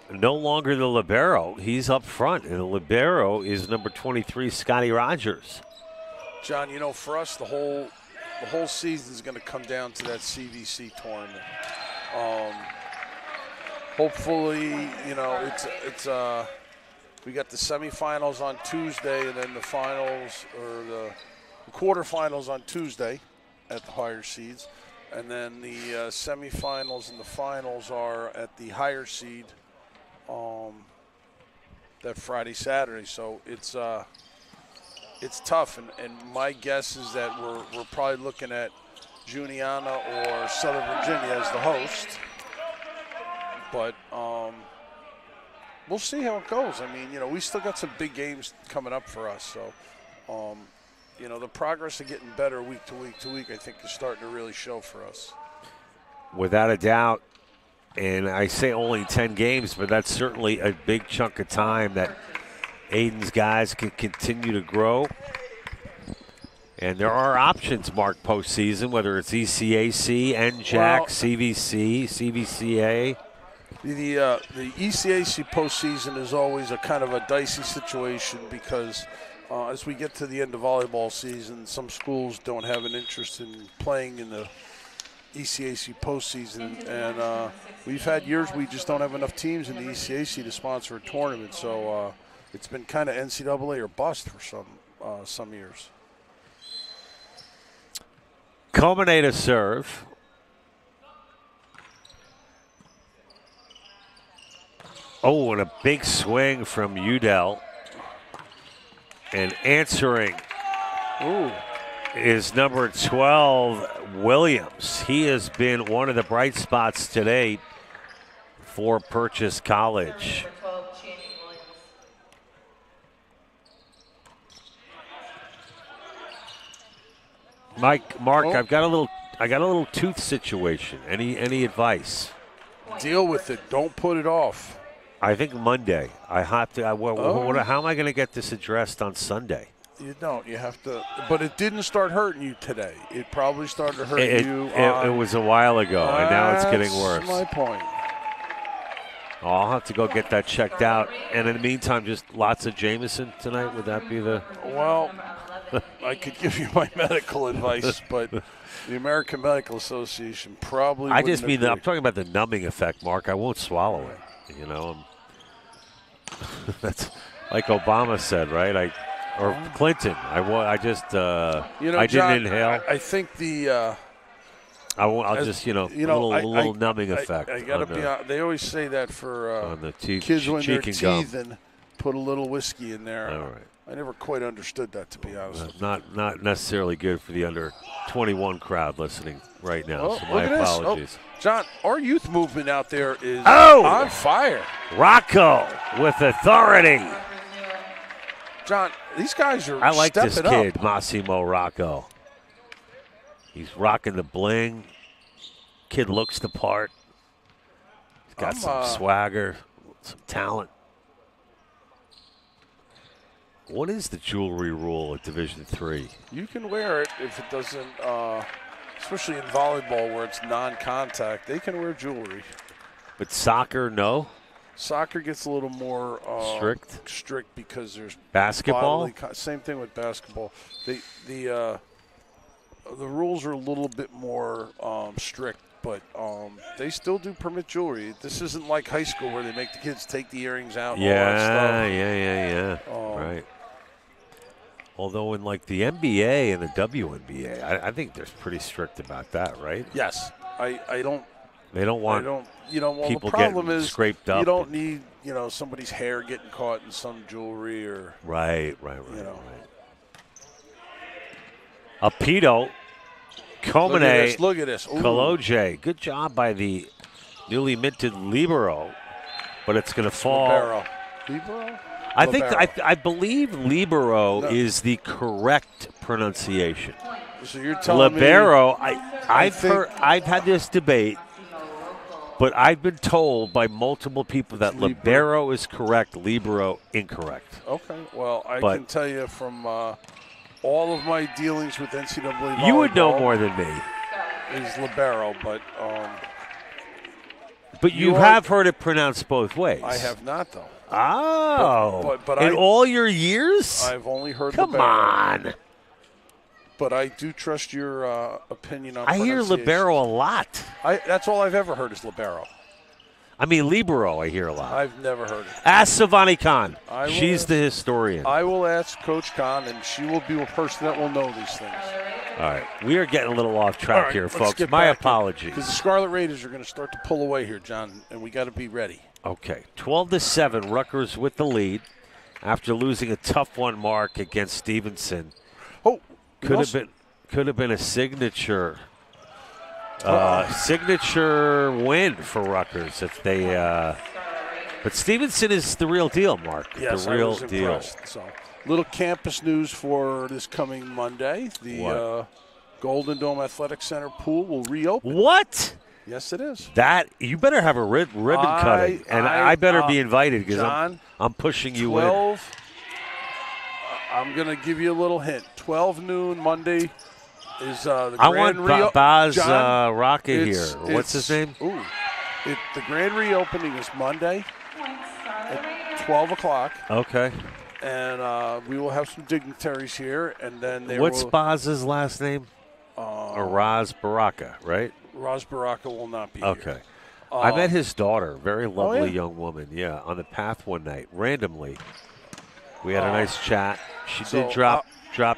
no longer the libero. He's up front, and the libero is number 23, Scotty Rogers. John, you know, for us, the whole season is going to come down to that CVC tournament. Hopefully, you know, it's we got the semifinals on Tuesday, and then the finals or the quarterfinals on Tuesday at the higher seeds. And then the semifinals and the finals are at the higher seed that Friday, Saturday. So it's tough. And my guess is that we're probably looking at Juniana or Southern Virginia as the host. But we'll see how it goes. I mean, you know, we still got some big games coming up for us. So, you know, the progress of getting better week to week to week, I think, is starting to really show for us. Without a doubt. And I say only 10 games, but that's certainly a big chunk of time that Aiden's guys can continue to grow. And there are options, Mark, postseason, whether it's ECAC, NJAC, CVC, CVCA. The ECAC postseason is always a kind of a dicey situation because as we get to the end of volleyball season, some schools don't have an interest in playing in the ECAC postseason, and we've had years we just don't have enough teams in the ECAC to sponsor a tournament, so it's been kind of NCAA or bust for some years. Culminator serve. Oh, and a big swing from Udell. And answering is number 12, Williams. He has been one of the bright spots today for Purchase College. Mark, I've got a little tooth situation. Any advice? Deal with it. Don't put it off. I think Monday. I have to. How am I going to get this addressed on Sunday? You don't. You have to. But it didn't start hurting you today. It probably started to hurt you. It was a while ago, and now it's getting worse. That's my point. I'll have to go get that checked out. And in the meantime, just lots of Jameson tonight. Would that be the? Well, I could give you my medical advice, but the American Medical Association probably. I just mean agree. I'm talking about the numbing effect, Mark. I won't swallow it. You know, that's like Obama said, right? Or Clinton. I just I John, didn't inhale. I think the. I'll just a little numbing effect. I gotta be honest. They always say that for on the teeth, kids when they're teething, put a little whiskey in there. All right. I never quite understood that, to be honest. Not necessarily good for the under 21 crowd listening right now. Oh, so my apologies. Oh, John, our youth movement out there is on fire. Rocco with authority. John, these guys are I like this stepping kid, up. Massimo Rocco. He's rocking the bling. Kid looks the part. He's got some swagger, some talent. What is the jewelry rule at Division III? You can wear it if it doesn't, especially in volleyball where it's non-contact, they can wear jewelry. But soccer, no? Soccer gets a little more strict because there's basketball. Same thing with basketball. the rules are a little bit more strict, but they still do permit jewelry. This isn't like high school where they make the kids take the earrings out and all that stuff. Yeah. Right. Although in like the NBA and the WNBA, I think they're pretty strict about that, right? Yes. I don't. They don't want well, people the problem getting is scraped up. You don't need, somebody's hair getting caught in some jewelry or. Right. Apito, Komine, Look at this. Kaloje. Good job by the newly minted libero, but it's going to fall. Libero? I believe libero is the correct pronunciation. So you're telling libero, me? I've had this debate, but I've been told by multiple people that libero is correct, libero incorrect. Okay. Well, I can tell you from all of my dealings with NCAA volleyball, you would know more than me. Is libero, but you have heard it pronounced both ways. I have not, though. Oh, but in all your years? I've only heard Come libero. on. But I do trust your opinion on I hear libero a lot. That's all I've ever heard is libero. I mean, libero I hear a lot. I've never heard it. Ask Savani Khan. She's the historian. I will ask Coach Khan, and she will be a person that will know these things. All right. We are getting a little off track here, folks. My apologies. Because the Scarlet Raiders are going to start to pull away here, John, and we got to be ready. Okay. 12-7, Rutgers with the lead after losing a tough one mark against Stevenson. Oh, could have been a signature win for Rutgers if they. But Stevenson is the real deal, Mark. Yes, the real I was deal. Impressed. So, little campus news for this coming Monday. The Golden Dome Athletic Center pool will reopen. What? Yes, it is. That you better have a ribbon cutting, and I better be invited because I'm pushing you in. I'm going to give you a little hint. 12 noon Monday is the I grand want Baz Rocca here. What's his name? The grand reopening is Monday at 12 o'clock. Okay. And we will have some dignitaries here, and then what's Baz's last name? Raz Baraka, right? Raz Baraka will not be okay. here. I met his daughter, very lovely young woman, on the path one night, randomly. We had a nice chat. She did drop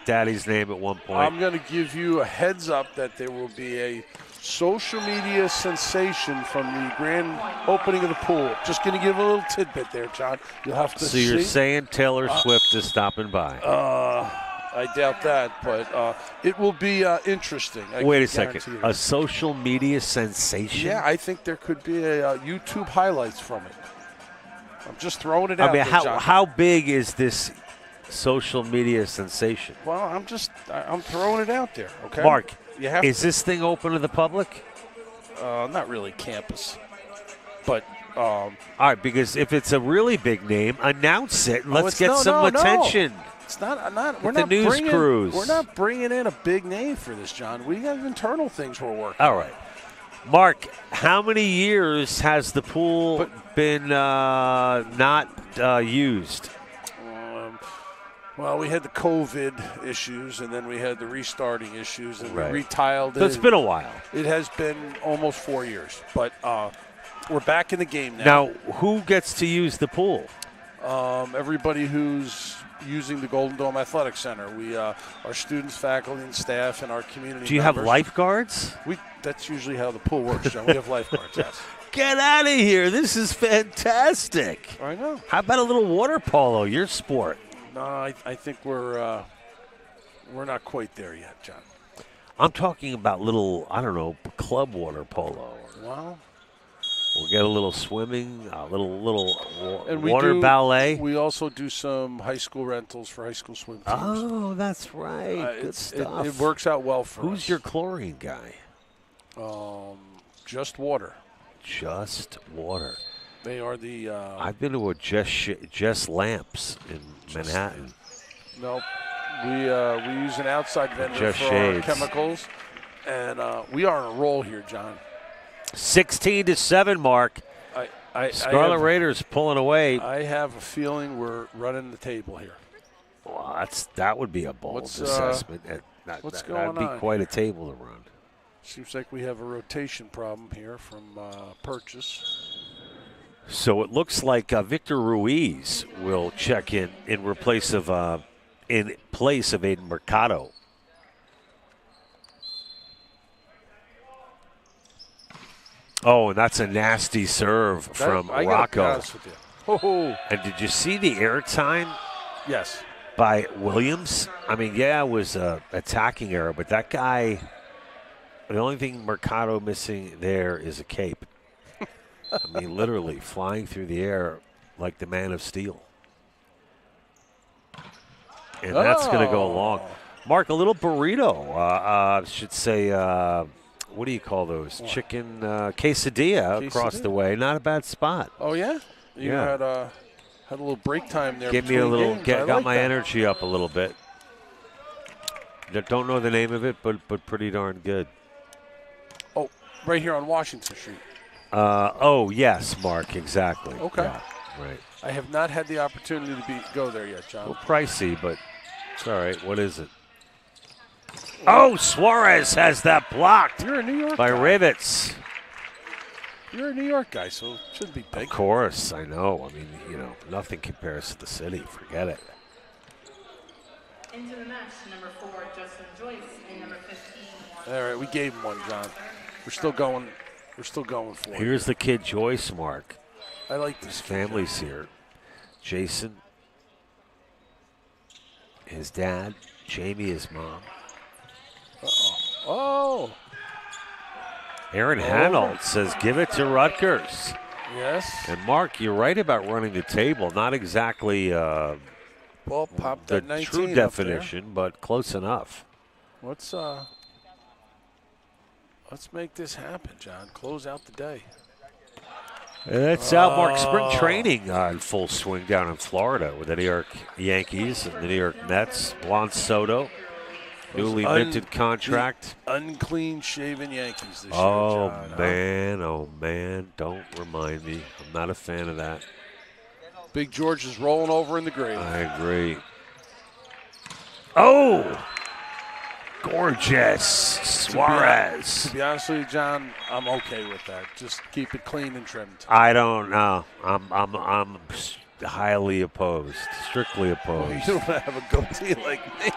Daddy's name at one point. I'm going to give you a heads up that there will be a social media sensation from the grand opening of the pool. Just going to give a little tidbit there, John. You'll have to see. So you're saying Taylor Swift is stopping by? I doubt that, but it will be interesting. Wait a second. A social media sensation? Yeah, I think there could be a YouTube highlights from it. I'm just throwing it out there, John. How big is this social media sensation? Well, I'm throwing it out there, okay? Mark, is this thing open to the public? Not really campus. But all right, because if it's a really big name, announce it and let's get some attention. No. It's not. We're not the news crews. We're not bringing in a big name for this, John. We have internal things we're working. All right, Mark. How many years has the pool been not used? Well, we had the COVID issues, and then we had the restarting issues, and we retiled it. So it's been a while. It has been almost 4 years, but we're back in the game now. Now, who gets to use the pool? Everybody who's using the Golden Dome Athletic Center. We, our students, faculty, and staff, and our community Do you members. have lifeguards? That's usually how the pool works, John. We have lifeguards, yes. Get out of here. This is fantastic. I know. How about a little water polo, your sport? No, I think we're not quite there yet, John. I'm talking about little, club water polo. Well, we'll get a little swimming, a little water ballet. We also do some high school rentals for high school swim teams. Oh, that's right. Good stuff. It works out well for us. Who's your chlorine guy? Just Water. Just Water. They are the. I've been to a Just Lamps in Manhattan. Nope. We use an outside vendor Just for Shades. our chemicals, and we are on a roll here, John. 16-7, Mark. Scarlet Raiders pulling away. I have a feeling we're running the table here. Well, that would be a bold assessment. What's That'd going be on? quite a table to run. Seems like we have a rotation problem here from Purchase. So it looks like Victor Ruiz will check in place of Aiden Mercado. Oh, and that's a nasty serve from I gotta be Rocco. honest with you. Oh, And did you see the airtime yes. by Williams? I mean, yeah, it was an attacking error, but that guy, the only thing Mercado missing there is a cape. I mean, literally flying through the air like the Man of Steel. And that's going to go long. Mark, a little burrito, should say, what do you call those? What? Chicken quesadilla across the way. Not a bad spot. Oh, yeah? You had a little break time there. Give me a little, got like my that. energy up a little bit. Don't know the name of it, but pretty darn good. Oh, right here on Washington Street. Oh, yes, Mark, exactly. Okay. Yeah, right. I have not had the opportunity to go there yet, John. A little pricey, but it's all right. What is it? Oh, Suarez has that blocked. You're a New York by guy. Rivets. You're a New York guy, so it shouldn't be big. Of course, I know. I mean, nothing compares to the city. Forget it. Into the match, number 4, Justin Joyce, and number 15. All right, we gave him one, John. We're still going for it. Here's the kid Joyce, Mark. I like this His family's here. Jason, his dad, Jamie, his mom. Oh. Aaron Hanold says, give it to Rutgers. Yes. And, Mark, you're right about running the table. Not exactly Well, pop the that 19 true up definition, but close enough. Let's make this happen, John. Close out the day. That's out, Mark. Spring training in full swing down in Florida with the New York Yankees and the New York Mets. Juan Soto, newly minted contract. Unclean shaven Yankees this year, Oh, John. man. Don't remind me. I'm not a fan of that. Big George is rolling over in the grave. I agree. Oh! Gorgeous. Suarez. To be honest with you, John, I'm okay with that. Just keep it clean and trimmed. I don't know. I'm highly opposed. Strictly opposed. You don't have a goatee like me.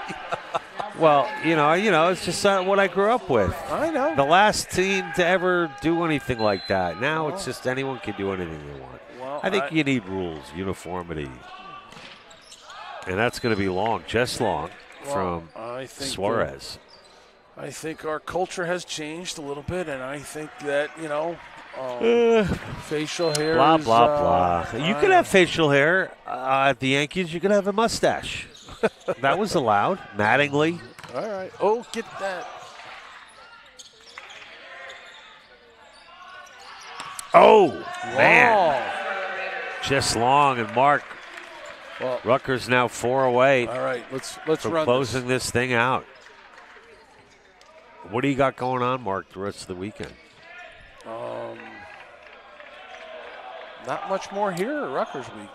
Well, it's just what I grew up with. I know. The last team to ever do anything like that. Now it's just anyone can do anything they want. Well, I think you need rules, uniformity. And that's going to be long, just long, from Suarez. I think our culture has changed a little bit, and I think that, facial hair blah, is, blah, blah. You could have facial hair at the Yankees. You could have a mustache. That was allowed. Mattingly. All right. Oh, get that. Oh, man. Wow. Just long. And Mark, Rutgers now 4 away. All right, let's run closing this thing out. What do you got going on, Mark, the rest of the weekend? Not much more here at Rutgers week.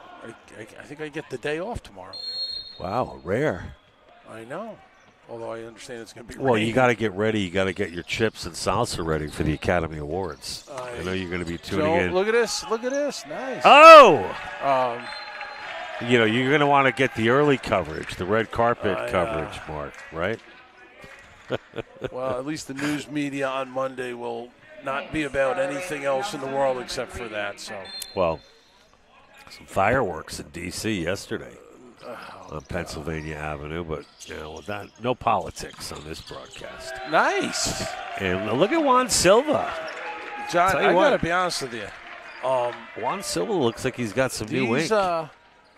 I think I get the day off tomorrow. Wow, rare. I know. Although I understand it's going to be Well, rain. you got to get ready. You got to get your chips and salsa ready for the Academy Awards. I know you're going to be tuning in. Look at this. Look at this. Nice. Oh! You're going to want to get the early coverage, the red carpet coverage, Mark, right? Well, at least the news media on Monday will not be about anything else in the world except for that. So. Well, some fireworks in D.C. yesterday on Pennsylvania Avenue, but with that, no politics on this broadcast. Nice. And look at Juan Silva. John, I got to be honest with you. Juan Silva looks like he's got some new ink.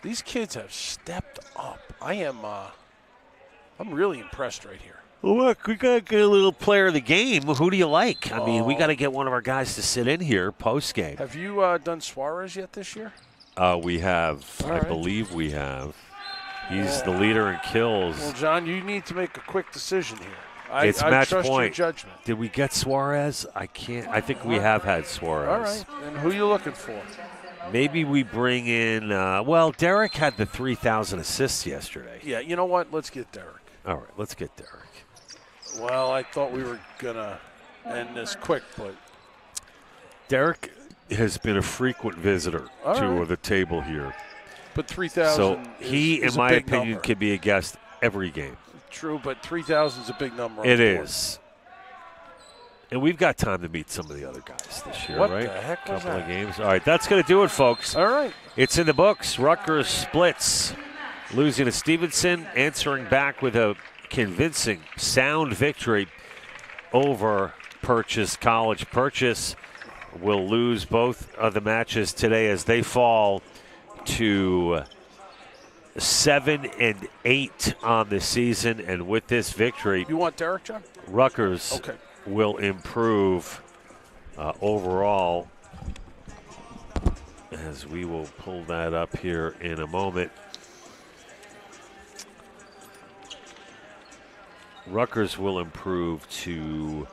These kids have stepped up. I'm really impressed right here. Well, look, we got to get a little player of the game. Who do you like? I mean, we got to get one of our guys to sit in here post-game. Have you done Suarez yet this year? We have. I believe we have. He's the leader in kills. Well, John, you need to make a quick decision here. It's I match trust point. your judgment. Did we get Suarez? I can't. I think we have had Suarez. All right. And who are you looking for? Maybe we bring in. Derek had the 3,000 assists yesterday. Yeah. You know what? Let's get Derek. All right. Let's get Derek. Well, I thought we were going to end this quick, but. Derek has been a frequent visitor to the table here. But 3,000 So he, is in my a big opinion, number. could be a guest every game. True, but 3,000 is a big number. It is. And we've got time to meet some of the other guys this year, What right? the heck was Couple that? of games. All right, that's going to do it, folks. All right. It's in the books. Rutgers splits, losing to Stevenson, answering back with a convincing, sound victory over Purchase College. Purchase will lose both of the matches today as they fall to 7-8 on the season. And with this victory, You want Derek, John? Rutgers will improve overall, as we will pull that up here in a moment. Rutgers will improve to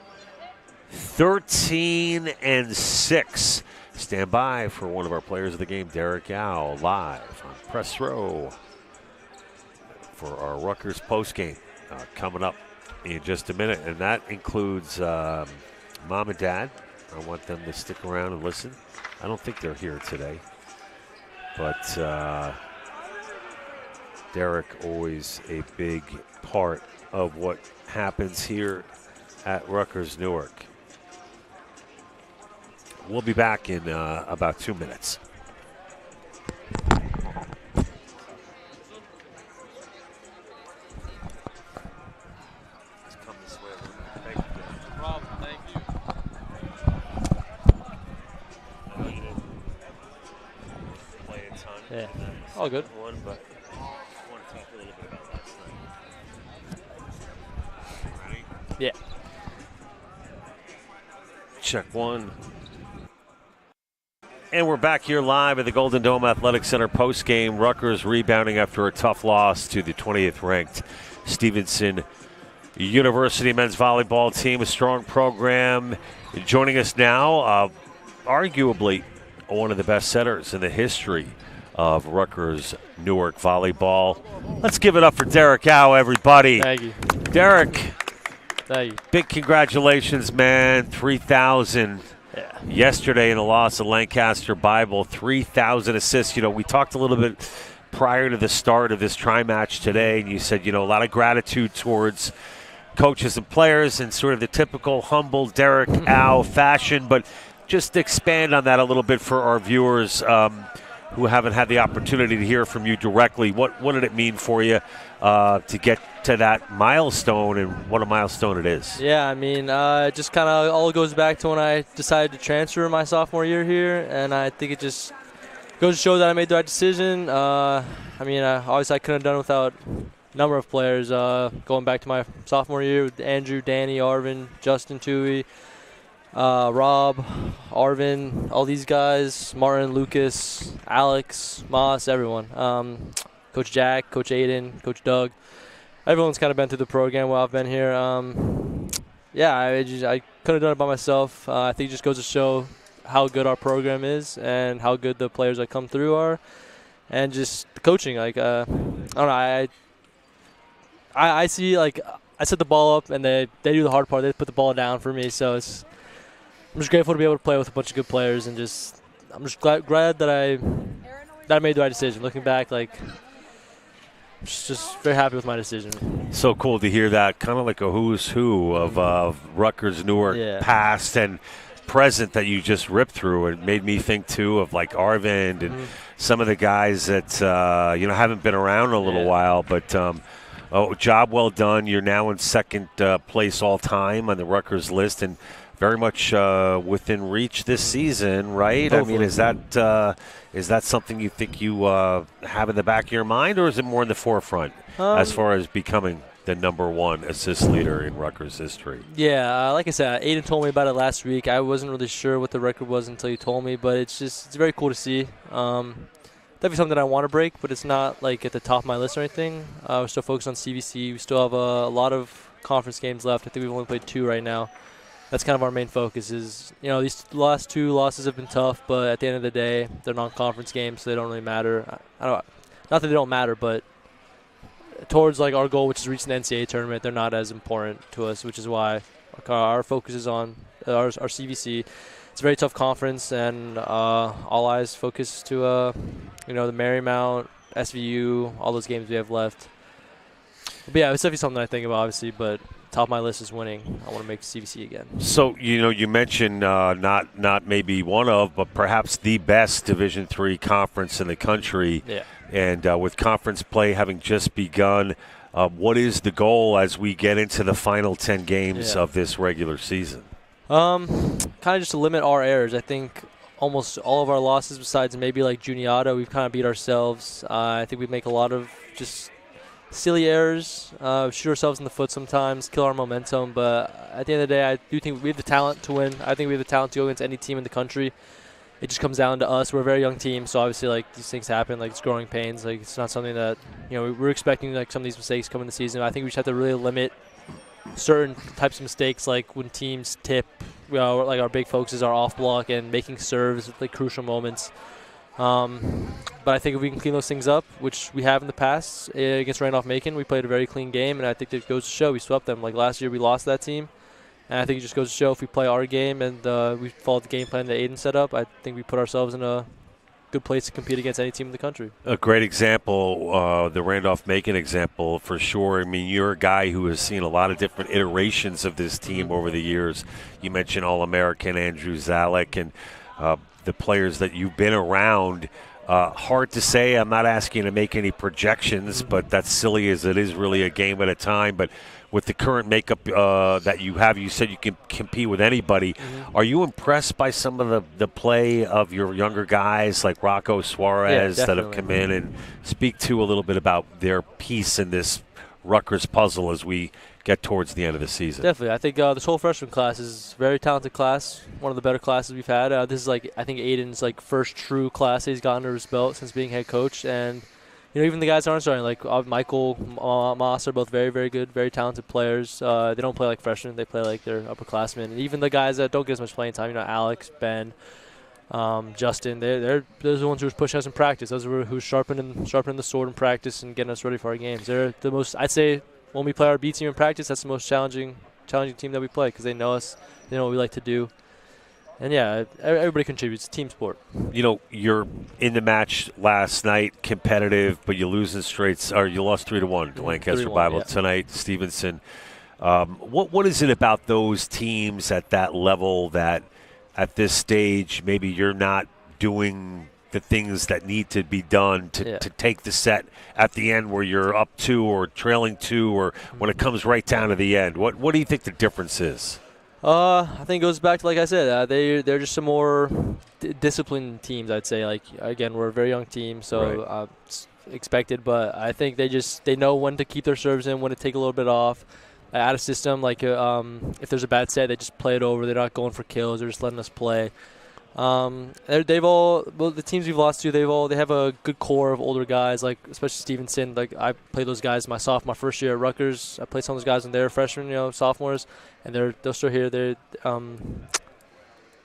13-6. Stand by for one of our players of the game, Derek Yao, live on Press Row for our Rutgers postgame coming up in just a minute. And that includes Mom and Dad. I want them to stick around and listen. I don't think they're here today. But Derek, always a big part of what happens here at Rutgers-Newark. We'll be back in about 2 minutes. Yeah, all good. One, but I want to talk a little bit about last night. Ready? Yeah. Check one. And we're back here live at the Golden Dome Athletic Center post-game. Rutgers rebounding after a tough loss to the 20th ranked Stevenson University men's volleyball team. A strong program. Joining us now, arguably one of the best setters in the history of Rutgers-Newark volleyball. Let's give it up for Derek Yao, everybody. Thank you. Derek, Thank you. big congratulations, man. 3,000 yesterday in the loss of Lancaster Bible. 3,000 assists. You know, we talked a little bit prior to the start of this tri-match today, and you said, you know, a lot of gratitude towards coaches and players and sort of the typical humble Derek Yao fashion, but just expand on that a little bit for our viewers who haven't had the opportunity to hear from you directly. What did it mean for you to get to that milestone, and what a milestone it is? Yeah, I mean, it just kind of all goes back to when I decided to transfer my sophomore year here, and I think it just goes to show that I made the right decision. I mean, obviously I couldn't have done it without a number of players. Going back to my sophomore year with Andrew, Danny, Arvin, Justin, Tui, Rob, Arvin, all these guys, Martin, Lucas, Alex, Moss, everyone. Coach Jack, Coach Aiden, Coach Doug. Everyone's kind of been through the program while I've been here. Yeah, I couldn't have done it by myself. I think it just goes to show how good our program is and how good the players that come through are, and just the coaching. Like, I don't know, I see, like, I set the ball up and they do the hard part. They put the ball down for me. So I'm just grateful to be able to play with a bunch of good players, and I'm just glad that I made the right decision. Looking back, like, just very happy with my decision. So cool to hear that, kind of like a who's who of Rutgers-Newark past and present that you just ripped through. It made me think, too, of like Arvind and some of the guys that, haven't been around in a little while. But job well done. You're now in second place all time on the Rutgers list, and very much within reach this season, right? Hopefully. I mean, is that something you think you have in the back of your mind, or is it more in the forefront as far as becoming the number one assist leader in Rutgers history? Yeah, like I said, Aiden told me about it last week. I wasn't really sure what the record was until he told me, but it's very cool to see. Definitely something that I want to break, but it's not like at the top of my list or anything. We're still focused on CVC. We still have a lot of conference games left. I think we've only played 2 right now. That's kind of our main focus is, these last 2 losses have been tough, but at the end of the day, they're non-conference games, so they don't really matter. Not that they don't matter, but towards like our goal, which is reaching the NCAA tournament, they're not as important to us, which is why our focus is on our CVC. It's a very tough conference, and all eyes focus to the Marymount, SVU, all those games we have left. But yeah, it's definitely something I think about, obviously, but top of my list is winning. I want to make CVC again. So, you mentioned not maybe one of, but perhaps the best Division III conference in the country. Yeah. And with conference play having just begun, what is the goal as we get into the final 10 games of this regular season? Kind of just to limit our errors. I think almost all of our losses, besides maybe like Juniata, we've kind of beat ourselves. I think we make a lot of just silly errors, shoot ourselves in the foot sometimes, kill our momentum. But at the end of the day, I do think we have the talent to win. I think we have the talent to go against any team in the country. It just comes down to us. We're a very young team, so obviously, like, these things happen. Like, it's growing pains. Like, it's not something that, we're expecting, like, some of these mistakes come in the season. I think we just have to really limit certain types of mistakes, like when teams tip, like our big focus is our off block and making serves at like crucial moments. But I think if we can clean those things up, which we have in the past against Randolph-Macon, we played a very clean game, and I think that goes to show we swept them. Like last year, we lost that team, and I think it just goes to show if we play our game and we follow the game plan that Aiden set up, I think we put ourselves in a good place to compete against any team in the country. A great example, the Randolph-Macon example for sure. I mean, you're a guy who has seen a lot of different iterations of this team over the years. You mentioned All-American Andrew Zalek and the players that you've been around. Hard to say. I'm not asking you to make any projections, but that's silly as it is really a game at a time. But with the current makeup that you have, you said you can compete with anybody. Are you impressed by some of the play of your younger guys like Rocco Suarez that have come in, and speak to a little bit about their piece in this Rutgers puzzle as we get towards the end of the season? Definitely. I think this whole freshman class is a very talented class, one of the better classes we've had. This is I think Aiden's first true class he's gotten under his belt since being head coach. And even the guys that aren't starting, like Michael, Moss, are both very, very good, very talented players. They don't play like freshmen. They play like they're upperclassmen. And even the guys that don't get as much playing time, Alex, Ben, Justin, they're the ones who are pushing us in practice. Those are who's sharpening the sword in practice and getting us ready for our games. They're the most, I'd say, when we play our B team in practice, that's the most challenging team that we play because they know us, they know what we like to do. And, yeah, everybody contributes. It's a team sport. You're in the match last night, competitive, but you lose in straights, or you lost 3-1 to Lancaster Bible tonight, Stevenson. What is it about those teams at that level that at this stage maybe you're not doing the things that need to be done to take the set at the end where you're up 2 or trailing 2, or when it comes right down to the end? What do you think the difference is? I think it goes back to, like I said, they're just some more disciplined teams, I'd say. Again, we're a very young team, so it's expected, but I think they know when to keep their serves in, when to take a little bit off. Out of system, if there's a bad set, they just play it over. They're not going for kills. They're just letting us play. The teams we've lost to, they have a good core of older guys, especially Stevenson. I played those guys my first year at Rutgers. I played some of those guys when they were freshmen, sophomores, and they're still here.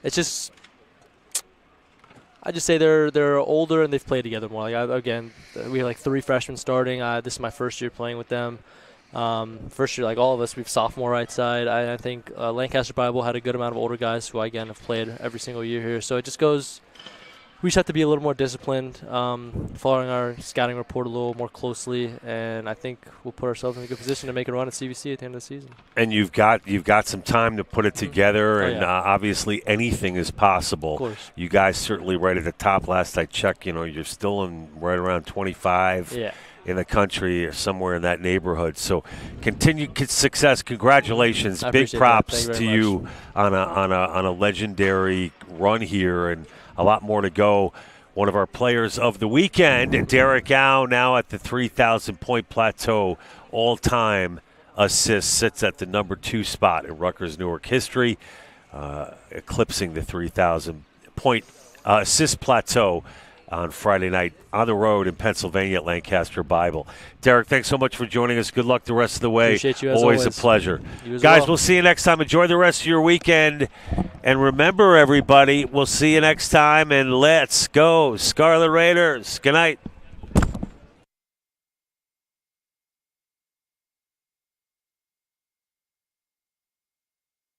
It's just, I just say they're older and they've played together more. Again, we have 3 freshmen starting. This is my first year playing with them. First year, all of us, we've sophomore right side. I think Lancaster Bible had a good amount of older guys who, again, have played every single year here. So it just goes, we just have to be a little more disciplined, following our scouting report a little more closely, and I think we'll put ourselves in a good position to make a run at CVC at the end of the season. And you've got some time to put it together, and obviously anything is possible. Of course. You guys certainly right at the top. Last I checked, you're still right around 25. Yeah. In the country or somewhere in that neighborhood. So continued success. Congratulations. Big props to you on a legendary run here, and a lot more to go. One of our players of the weekend, Derek Au, now at the 3,000-point plateau all-time assists, sits at the number 2 spot in Rutgers-Newark history, eclipsing the 3,000-point assist plateau on Friday night on the road in Pennsylvania at Lancaster Bible. Derek, thanks so much for joining us. Good luck the rest of the way. Appreciate you as always. A pleasure. Guys, we'll see you next time. Enjoy the rest of your weekend. And remember, everybody, we'll see you next time. And let's go, Scarlet Raiders. Good night.